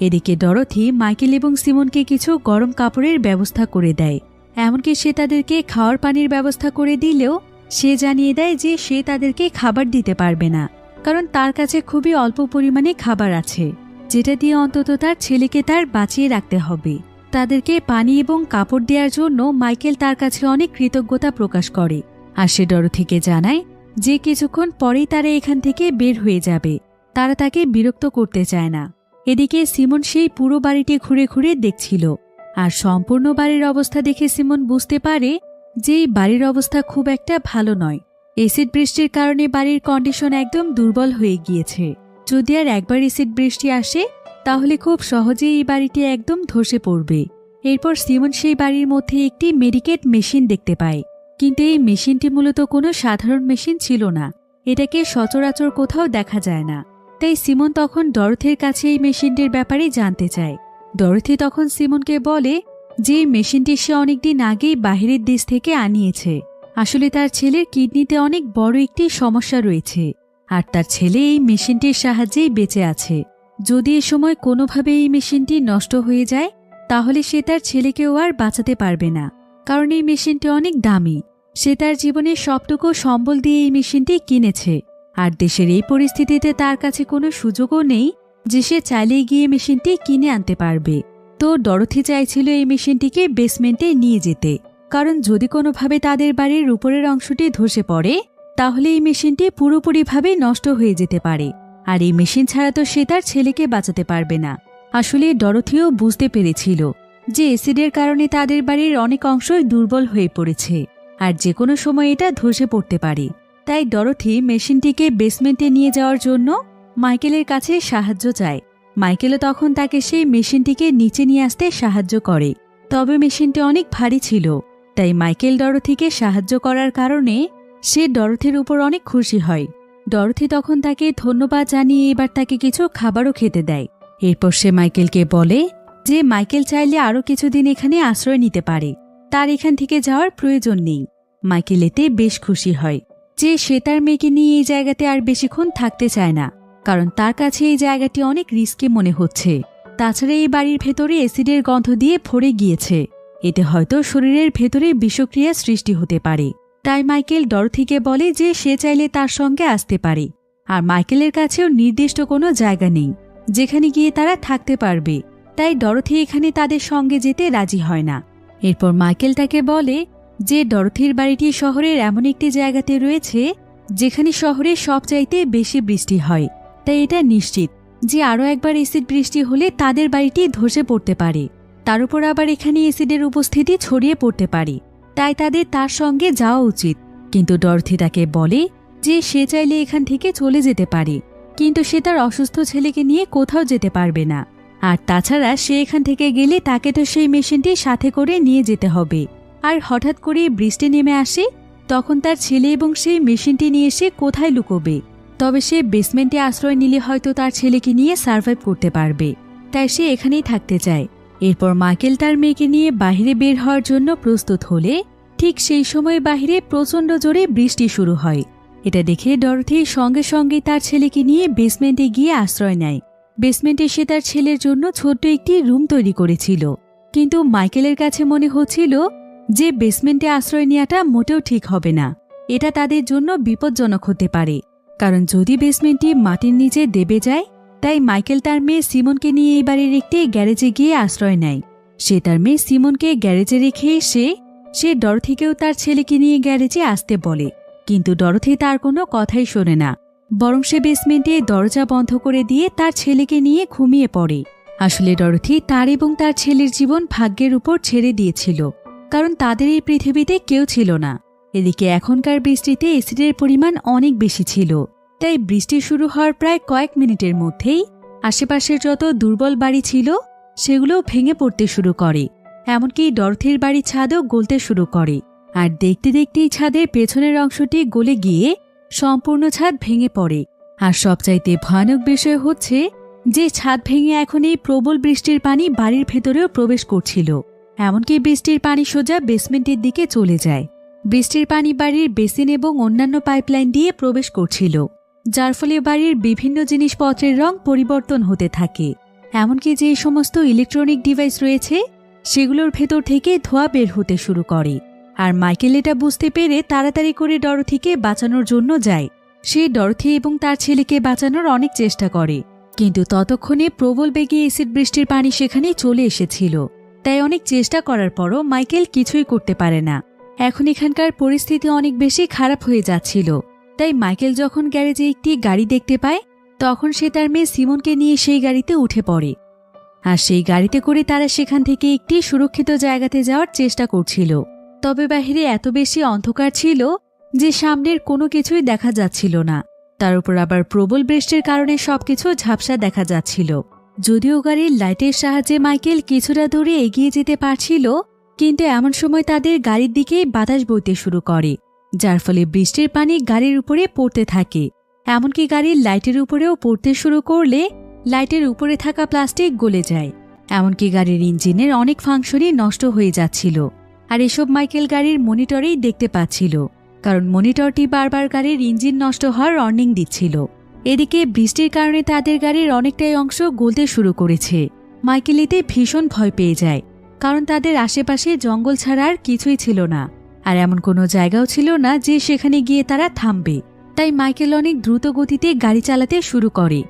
এদিকে ডরথি মাইকেল এবং সিমনকে কিছু গরম কাপড়ের ব্যবস্থা করে দেয়। এমনকি সে তাদেরকে খাওয়ার পানির ব্যবস্থা করে দিলেও সে জানিয়ে দেয় যে সে তাদেরকে খাবার দিতে পারবে না, কারণ তার কাছে খুবই অল্প পরিমাণে খাবার আছে, যেটা দিয়ে অন্তত তার ছেলেকে তার বাঁচিয়ে রাখতে হবে। তাদেরকে পানি এবং কাপড় দেওয়ার জন্য মাইকেল তার কাছে অনেক কৃতজ্ঞতা প্রকাশ করে। আর সে ডরথিকে জানায় যে কিছুক্ষণ পরেই তারা এখান থেকে বের হয়ে যাবে। তারা তাকে বিরক্ত করতে চায় না। এদিকে সিমন সেই পুরো বাড়িটি ঘুরে ঘুরে দেখছিল, আর সম্পূর্ণ বাড়ির অবস্থা দেখে সিমন বুঝতে পারে যে এই বাড়ির অবস্থা খুব একটা ভালো নয়। এসিড বৃষ্টির কারণে বাড়ির কন্ডিশন একদম দুর্বল হয়ে গিয়েছে। যদি আর একবার এসিড বৃষ্টি আসে তাহলে খুব সহজেই এই বাড়িটি একদম ধসে পড়বে। এরপর সিমন সেই বাড়ির মধ্যে একটি মেডিকেট মেশিন দেখতে পায়, কিন্তু এই মেশিনটি মূলত কোনো সাধারণ মেশিন ছিল না। এটাকে সচরাচর কোথাও দেখা যায় না। তাই সিমন তখন ডরথির কাছে এই মেশিনটির ব্যাপারে জানতে চায়। ডরথি তখন সিমনকে বলে যে এই মেশিনটি সে অনেকদিন আগেই বাহিরের দেশ থেকে আনিয়েছে। আসলে তার ছেলের কিডনিতে অনেক বড় একটি সমস্যা রয়েছে, আর তার ছেলে এই মেশিনটির সাহায্যেই বেঁচে আছে। যদি এ সময় কোনোভাবে এই মেশিনটি নষ্ট হয়ে যায় তাহলে সে তার ছেলেকেও আর বাঁচাতে পারবে না, কারণ এই মেশিনটি অনেক দামি। সে তার জীবনের সবটুকু সম্বল দিয়ে এই মেশিনটি কিনেছে, আর দেশের এই পরিস্থিতিতে তার কাছে কোনো সুযোগও নেই যে সে চাইলেই গিয়ে মেশিনটি কিনে আনতে পারবে। তো ডরথি চাইছিল এই মেশিনটিকে বেসমেন্টে নিয়ে যেতে, কারণ যদি কোনোভাবে তাদের বাড়ির উপরের অংশটি ধসে পড়ে তাহলে এই মেশিনটি পুরোপুরিভাবে নষ্ট হয়ে যেতে পারে, আর এই মেশিন ছাড়া তো সে তার ছেলেকে বাঁচাতে পারবে না। আসলে ডরথিও বুঝতে পেরেছিল যে অ্যাসিডের কারণে তাদের বাড়ির অনেক অংশই দুর্বল হয়ে পড়েছে, আর যে কোনো সময় এটা ধসে পড়তে পারে। তাই ডরথি মেশিনটিকে বেসমেন্টে নিয়ে যাওয়ার জন্য মাইকেলের কাছে সাহায্য চায়। মাইকেলও তখন তাকে সেই মেশিনটিকে নিচে নিয়ে আসতে সাহায্য করে। তবে মেশিনটি অনেক ভারী ছিল, তাই মাইকেল ডরথিকে সাহায্য করার কারণে সে ডরথির উপর অনেক খুশি হয়। ডরথি তখন তাকে ধন্যবাদ জানিয়ে এবার তাকে কিছু খাবারও খেতে দেয়। এরপর সে মাইকেলকে বলে যে মাইকেল চাইলে আরও কিছুদিন এখানে আশ্রয় নিতে পারে, তার এখান থেকে যাওয়ার প্রয়োজন নেই। মাইকেল এতে বেশ খুশি হয় যে সে তার মেয়েকে নিয়ে এই জায়গাতে আর বেশিক্ষণ থাকতে চায় না, কারণ তার কাছে এই জায়গাটি অনেক রিস্কি মনে হচ্ছে। তাছাড়া এই বাড়ির ভেতরে অ্যাসিডের গন্ধ দিয়ে ভরে গিয়েছে, এতে হয়তো শরীরের ভেতরে বিষক্রিয়া সৃষ্টি হতে পারে। তাই মাইকেল ডরথিকে বলে যে সে চাইলে তার সঙ্গে আসতে পারে, আর মাইকেলের কাছেও নির্দিষ্ট কোনো জায়গা নেই যেখানে গিয়ে তারা থাকতে পারবে। তাই ডরথি এখানে তাদের সঙ্গে যেতে রাজি হয় না। এরপর মাইকেল তাকে বলে যে ডরথির বাড়িটি শহরের এমন একটি জায়গাতে রয়েছে যেখানে শহরে সবচাইতে বেশি বৃষ্টি হয়, তাই এটা নিশ্চিত যে আরও একবার অ্যাসিড বৃষ্টি হলে তাদের বাড়িটি ধসে পড়তে পারে। তার উপর আবার এখানে অ্যাসিডের উপস্থিতি ছড়িয়ে পড়তে পারে, তাই তাদের তার সঙ্গে যাওয়া উচিত। কিন্তু ডরথি তাকে বলে যে সে চাইলে এখান থেকে চলে যেতে পারে, কিন্তু সে তার অসুস্থ ছেলেকে নিয়ে কোথাও যেতে পারবে না। আর তাছাড়া সে এখান থেকে গেলে তাকে তো সেই মেশিনটি সাথে করে নিয়ে যেতে হবে। আর হঠাৎ করে বৃষ্টি নেমে আসে, তখন তার ছেলে এবং সেই মেশিনটি নিয়ে এসে কোথায় লুকোবে? তবে সে বেসমেন্টে আশ্রয় নিলে হয়তো তার ছেলেকে নিয়ে সার্ভাইভ করতে পারবে, তাই সে এখানেই থাকতে চায়। এরপর মাইকেল তার মেয়েকে নিয়ে বাহিরে বের হওয়ার জন্য প্রস্তুত হলে ঠিক সেই সময় বাহিরে প্রচণ্ড জোরে বৃষ্টি শুরু হয়। এটা দেখে ডরথি সঙ্গে সঙ্গে তার ছেলেকে নিয়ে বেসমেন্টে গিয়ে আশ্রয় নেয়। বেসমেন্টে সে তার ছেলের জন্য ছোট্ট একটি রুম তৈরি করেছিল, কিন্তু মাইকেলের কাছে মনে হচ্ছিল যে বেসমেন্টে আশ্রয় নেওয়াটা মোটেও ঠিক হবে না। এটা তাদের জন্য বিপজ্জনক হতে পারে, কারণ যদি বেসমেন্টটি মাটির নিচে দেবে যায়। তাই মাইকেল তার মেয়ে সিমনকে নিয়ে এই বাড়ির একটি গ্যারেজে গিয়ে আশ্রয় নেয়। সে তার মেয়ে সিমনকে গ্যারেজে রেখে সে ডরথিকেও তার ছেলেকে নিয়ে গ্যারেজে আসতে বলে, কিন্তু ডরথি তার কোনো কথাই শোনে না, বরং সে বেসমেন্টে দরজা বন্ধ করে দিয়ে তার ছেলেকে নিয়ে ঘুমিয়ে পড়ে। আসলে ডরথি তার এবং তার ছেলের জীবন ভাগ্যের উপর ছেড়ে দিয়েছিল, কারণ তাদের এই পৃথিবীতে কেউ ছিল না। এদিকে এখনকার বৃষ্টিতে অ্যাসিডের পরিমাণ অনেক বেশি ছিল, তাই বৃষ্টি শুরু হওয়ার প্রায় কয়েক মিনিটের মধ্যেই আশেপাশের যত দুর্বল বাড়ি ছিল সেগুলো ভেঙে পড়তে শুরু করে। এমনকি ডরথির বাড়ির ছাদও গলতে শুরু করে, আর দেখতে দেখতেই ছাদের পেছনের অংশটি গলে গিয়ে সম্পূর্ণ ছাদ ভেঙে পড়ে। আর সবচাইতে ভয়ানক বিষয় হচ্ছে যে ছাদ ভেঙে এখন এই প্রবল বৃষ্টির পানি বাড়ির ভেতরেও প্রবেশ করছিল। এমনকি বৃষ্টির পানি সোজা বেসমেন্টের দিকে চলে যায়। বৃষ্টির পানি বাড়ির বেসিন এবং অন্যান্য পাইপলাইন দিয়ে প্রবেশ করছিল, যার ফলে বাড়ির বিভিন্ন জিনিসপত্রের রং পরিবর্তন হতে থাকে। এমনকি যে সমস্ত ইলেকট্রনিক ডিভাইস রয়েছে সেগুলোর ভেতর থেকে ধোঁয়া বের হতে শুরু করে। আর মাইকেল এটা বুঝতে পেরে তাড়াতাড়ি করে ডরথিকে বাঁচানোর জন্য যায়। সে ডরথি এবং তার ছেলেকে বাঁচানোর অনেক চেষ্টা করে, কিন্তু ততক্ষণে প্রবল বেগে অ্যাসিড বৃষ্টির পানি সেখানে চলে এসেছিল। তাই অনেক চেষ্টা করার পরও মাইকেল কিছুই করতে পারে না। এখন এখানকার পরিস্থিতি অনেক বেশি খারাপ হয়ে যাচ্ছিল। তাই মাইকেল যখন গ্যারেজে একটি গাড়ি দেখতে পায় তখন সে তার মেয়ে সিমনকে নিয়ে সেই গাড়িতে উঠে পড়ে। আর সেই গাড়িতে করে তারা সেখান থেকে একটি সুরক্ষিত জায়গাতে যাওয়ার চেষ্টা করছিল। তবে বাহিরে এত বেশি অন্ধকার ছিল যে সামনের কোনো কিছুই দেখা যাচ্ছিল না। তার উপর আবার প্রবল বৃষ্টির কারণে সবকিছু ঝাপসা দেখা যাচ্ছিল। যদিও গাড়ির লাইটের সাহায্যে মাইকেল কিছুটা দূরে এগিয়ে যেতে পারছিল, কিন্তু এমন সময় তাদের গাড়ির দিকে বাতাস বইতে শুরু করে, যার ফলে বৃষ্টির পানি গাড়ির উপরে পড়তে থাকে। এমনকি গাড়ির লাইটের উপরেও পড়তে শুরু করলে লাইটের উপরে থাকা প্লাস্টিক গলে যায়। এমনকি গাড়ির ইঞ্জিনের অনেক ফাংশনই নষ্ট হয়ে যাচ্ছিল। আর এসব মাইকেল গাড়ির মনিটরেই দেখতে পাচ্ছিল, কারণ মনিটরটি বারবার গাড়ির ইঞ্জিন নষ্ট হওয়ার ওয়ার্নিং দিচ্ছিল। এদিকে বৃষ্টির কারণে তাদের গাড়ির অনেকটাই অংশ গলতে শুরু করেছে। মাইকেল এতে ভীষণ ভয় পেয়ে যায়, কারণ তাদের আশেপাশে জঙ্গল ছাড়া আর কিছুই ছিল না, আর এমন কোনো জায়গাও ছিল না যে সেখানে গিয়ে তারা থামবে। তাই মাইকেল অনেক দ্রুত গতিতে গাড়ি চালাতে শুরু করে।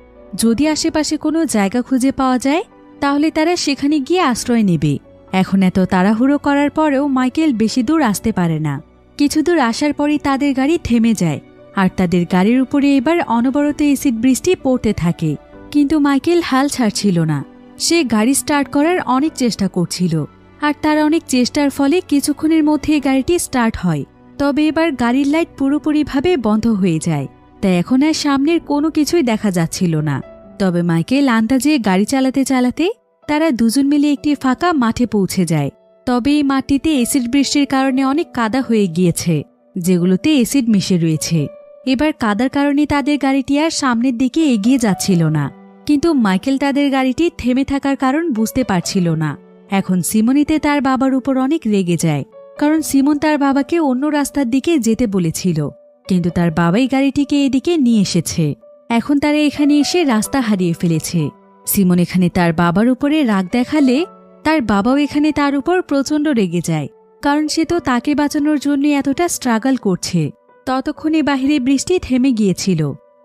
যদি আশেপাশে কোনো জায়গা খুঁজে পাওয়া যায় তাহলে তারা সেখানে গিয়ে আশ্রয় নেবে। এখন এত তাড়াহুড়ো করার পরেও মাইকেল বেশি দূর আসতে পারে না। কিছু দূর আসার পরই তাদের গাড়ি থেমে যায়, আর তাদের গাড়ির উপরে এবার অনবরত এসিড বৃষ্টি পড়তে থাকে। কিন্তু মাইকেল হাল ছাড়ছিল না। সে গাড়ি স্টার্ট করার অনেক চেষ্টা করছিল, আর তার অনেক চেষ্টার ফলে কিছুক্ষণের মধ্যে গাড়িটি স্টার্ট হয়। তবে এবার গাড়ির লাইট পুরোপুরিভাবে বন্ধ হয়ে যায়, তাই এখন আর সামনের কোনো কিছুই দেখা যাচ্ছিল না। তবে মাইকেল আন্দাজে গাড়ি চালাতে চালাতে তারা দুজন মিলে একটি ফাঁকা মাঠে পৌঁছে যায়। তবে এই মাটিতে এসিড বৃষ্টির কারণে অনেক কাদা হয়ে গিয়েছে, যেগুলোতে এসিড মিশে রয়েছে। এবার কাদার কারণে তাদের গাড়িটি আর সামনের দিকে এগিয়ে যাচ্ছিল না। কিন্তু মাইকেল তাদের গাড়িটি থেমে থাকার কারণ বুঝতে পারছিল না। এখন সিমনিতে তার বাবার উপর অনেক রেগে যায়, কারণ সিমন তার বাবাকে অন্য রাস্তার দিকে যেতে বলেছিল, কিন্তু তার বাবাই গাড়িটিকে এদিকে নিয়ে এসেছে। এখন তারা এখানে এসে রাস্তা হারিয়ে ফেলেছে। সিমন এখানে তার বাবার উপরে রাগ দেখালে তার বাবাও এখানে তার উপর প্রচণ্ড রেগে যায়, কারণ সে তো তাকে বাঁচানোর জন্য এতটা স্ট্রাগল করছে। ততক্ষণে বাহিরে বৃষ্টি থেমে গিয়েছিল।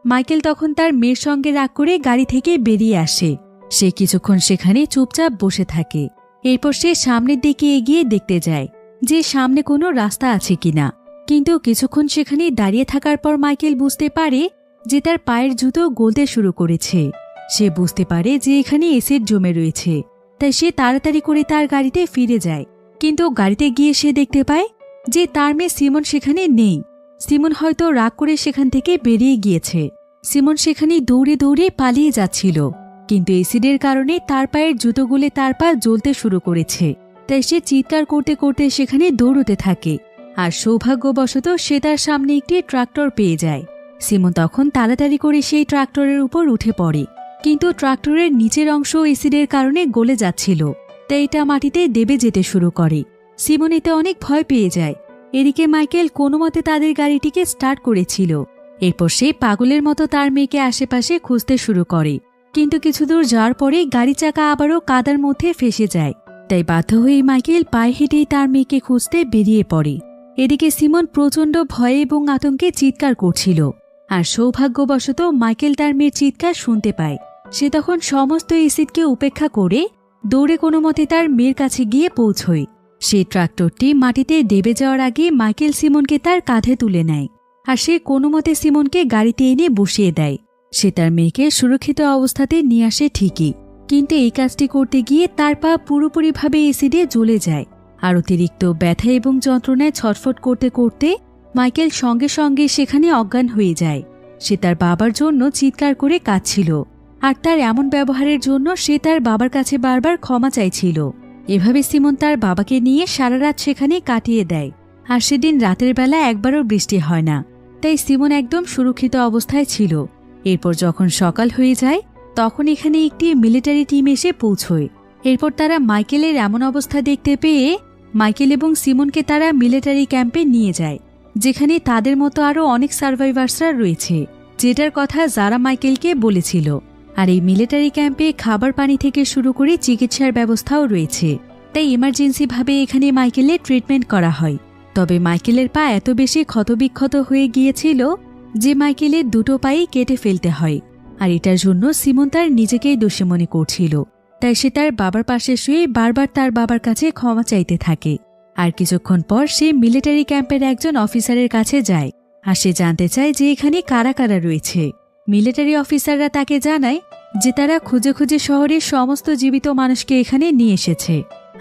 মাইকেল তখন তার মেয়ের সঙ্গে রাগ করে গাড়ি থেকে বেরিয়ে আসে। সে কিছুক্ষণ সেখানে চুপচাপ বসে থাকে। এরপর সে সামনের দিকে এগিয়ে দেখতে যায় যে সামনে কোনো রাস্তা আছে কিনা। কিন্তু কিছুক্ষণ সেখানে দাঁড়িয়ে থাকার পর মাইকেল বুঝতে পারে যে তার পায়ের জুতো গলতে শুরু করেছে। সে বুঝতে পারে যে এখানে এসিড জমে রয়েছে, তাই সে তাড়াতাড়ি করে তার গাড়িতে ফিরে যায়। কিন্তু গাড়িতে গিয়ে সে দেখতে পায় যে তার মেয়ে সিমন সেখানে নেই। সিমন হয়তো রাগ করে সেখান থেকে বেরিয়ে গিয়েছে। সিমন সেখানে দৌড়ে দৌড়ে পালিয়ে যাচ্ছিল, কিন্তু এসিডের কারণে তার পায়ের জুতোগুলো তার পা জ্বলতে শুরু করেছে। তাই সে চিৎকার করতে করতে সেখানে দৌড়তে থাকে। আর সৌভাগ্যবশত সে তার সামনে একটি ট্রাক্টর পেয়ে যায়। সিমন তখন তাড়াতাড়ি করে সেই ট্রাক্টরের উপর উঠে পড়ে, কিন্তু ট্রাক্টরের নিচের অংশ এসিডের কারণে গলে যাচ্ছিল, তাই এটা মাটিতে দেবে যেতে শুরু করে। সিমন এতে অনেক ভয় পেয়ে যায়। এদিকে মাইকেল কোনো মতে তাদের গাড়িটিকে স্টার্ট করেছিল। এরপর সে পাগলের মতো তার মেয়েকে আশেপাশে খুঁজতে শুরু করে, কিন্তু কিছু দূর যাওয়ার পরেই গাড়ি চাকা আবারও কাদার মধ্যে ফেসে যায়। তাই বাধ্য হয়ে মাইকেল পায়ে হেঁটেই তার মেয়েকে খুঁজতে বেরিয়ে পড়ে। এদিকে সিমন প্রচণ্ড ভয়ে এবং আতঙ্কে চিৎকার করছিল, আর সৌভাগ্যবশত মাইকেল তার মেয়ের চিৎকার শুনতে পায়। সে তখন সমস্ত এসিডকে উপেক্ষা করে দৌড়ে কোনো মতে তার মেয়ের কাছে গিয়ে পৌঁছয়। সেই ট্রাক্টরটি মাটিতে দেবে যাওয়ার আগে মাইকেল সিমনকে তার কাঁধে তুলে নেয়, আর সে কোনো মতে সিমনকে গাড়িতে এনে বসিয়ে দেয়। সে তার মেয়েকে সুরক্ষিত অবস্থাতে নিয়ে আসে ঠিকই, কিন্তু এই কাজটি করতে গিয়ে তার পা পুরোপুরিভাবে এসিডে জ্বলে যায়। আর অতিরিক্ত ব্যথা এবং যন্ত্রণায় ছটফট করতে করতে মাইকেল সঙ্গে সঙ্গে সেখানে অজ্ঞান হয়ে যায়। সে তার বাবার জন্য চিৎকার করে কাঁদছিল, আর তার এমন ব্যবহারের জন্য সে তার বাবার কাছে বারবার ক্ষমা চাইছিল। এভাবে সিমন তার বাবাকে নিয়ে সারা রাত সেখানে কাটিয়ে দেয়। আর সেদিন রাতের বেলা একবারও বৃষ্টি হয় না, তাই সিমন একদম সুরক্ষিত অবস্থায় ছিল। এরপর যখন সকাল হয়ে যায় তখন এখানে একটি মিলিটারি টিম এসে পৌঁছয়। এরপর তারা মাইকেলের এমন অবস্থা দেখতে পেয়ে মাইকেল এবং সিমনকে তারা মিলিটারি ক্যাম্পে নিয়ে যায়, যেখানে তাদের মতো আরও অনেক সার্ভাইভার্সরা রয়েছে, যেটার কথা যারা মাইকেলকে বলেছিল। আর এই মিলিটারি ক্যাম্পে খাবার পানি থেকে শুরু করে চিকিৎসার ব্যবস্থাও রয়েছে, তাই ইমার্জেন্সিভাবে এখানে মাইকেলের ট্রিটমেন্ট করা হয়। তবে মাইকেলের পা এত বেশি ক্ষতবিক্ষত হয়ে গিয়েছিল যে মাইকেলের দুটো পায়েই কেটে ফেলতে হয়। আর এটার জন্য সিমন তার নিজেকেই দোষী মনে করছিল, তাই সে তার বাবার পাশে শুয়ে বারবার তার বাবার কাছে ক্ষমা চাইতে থাকে। আর কিছুক্ষণ পর সে মিলিটারি ক্যাম্পের একজন অফিসারের কাছে যায়, আর সে জানতে চায় যে এখানে কারা কারা রয়েছে। মিলিটারি অফিসাররা তাকে জানায় যে তারা খুঁজে খুঁজে শহরের সমস্ত জীবিত মানুষকে এখানে নিয়ে এসেছে,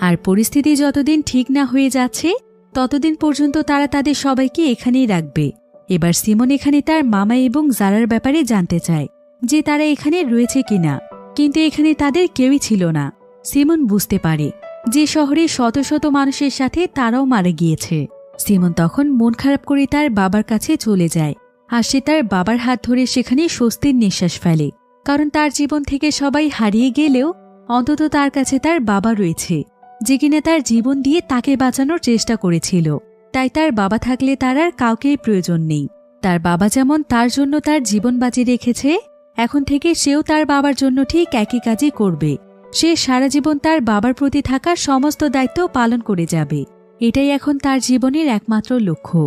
আর পরিস্থিতি যতদিন ঠিক না হয়ে যাচ্ছে ততদিন পর্যন্ত তারা তাদের সবাইকে এখানেই রাখবে। এবার সিমন এখানে তার মামা এবং জারার ব্যাপারে জানতে চায় যে তারা এখানে রয়েছে কিনা, কিন্তু এখানে তাদের কেউই ছিল না। সিমন বুঝতে পারে যে শহরে শত শত মানুষের সাথে তারাও মারা গিয়েছে। সিমন তখন মন খারাপ করে তার বাবার কাছে চলে যায়, আর সে তার বাবার হাত ধরে সেখানে স্বস্তির নিঃশ্বাস ফেলে, কারণ তার জীবন থেকে সবাই হারিয়ে গেলেও অন্তত তার কাছে তার বাবা রয়েছে, যে কিনা তার জীবন দিয়ে তাকে বাঁচানোর চেষ্টা করেছিল। তাই তার বাবা থাকলে তার আর কাউকেই প্রয়োজন নেই। তার বাবা যেমন তার জন্য তার জীবন বাঁচিয়ে রেখেছে, এখন থেকে সেও তার বাবার জন্য ঠিক একই কাজই করবে। সে সারা জীবন তার বাবার প্রতি থাকা সমস্ত দায়িত্ব পালন করে যাবে। এটাই এখন তার জীবনের একমাত্র লক্ষ্য।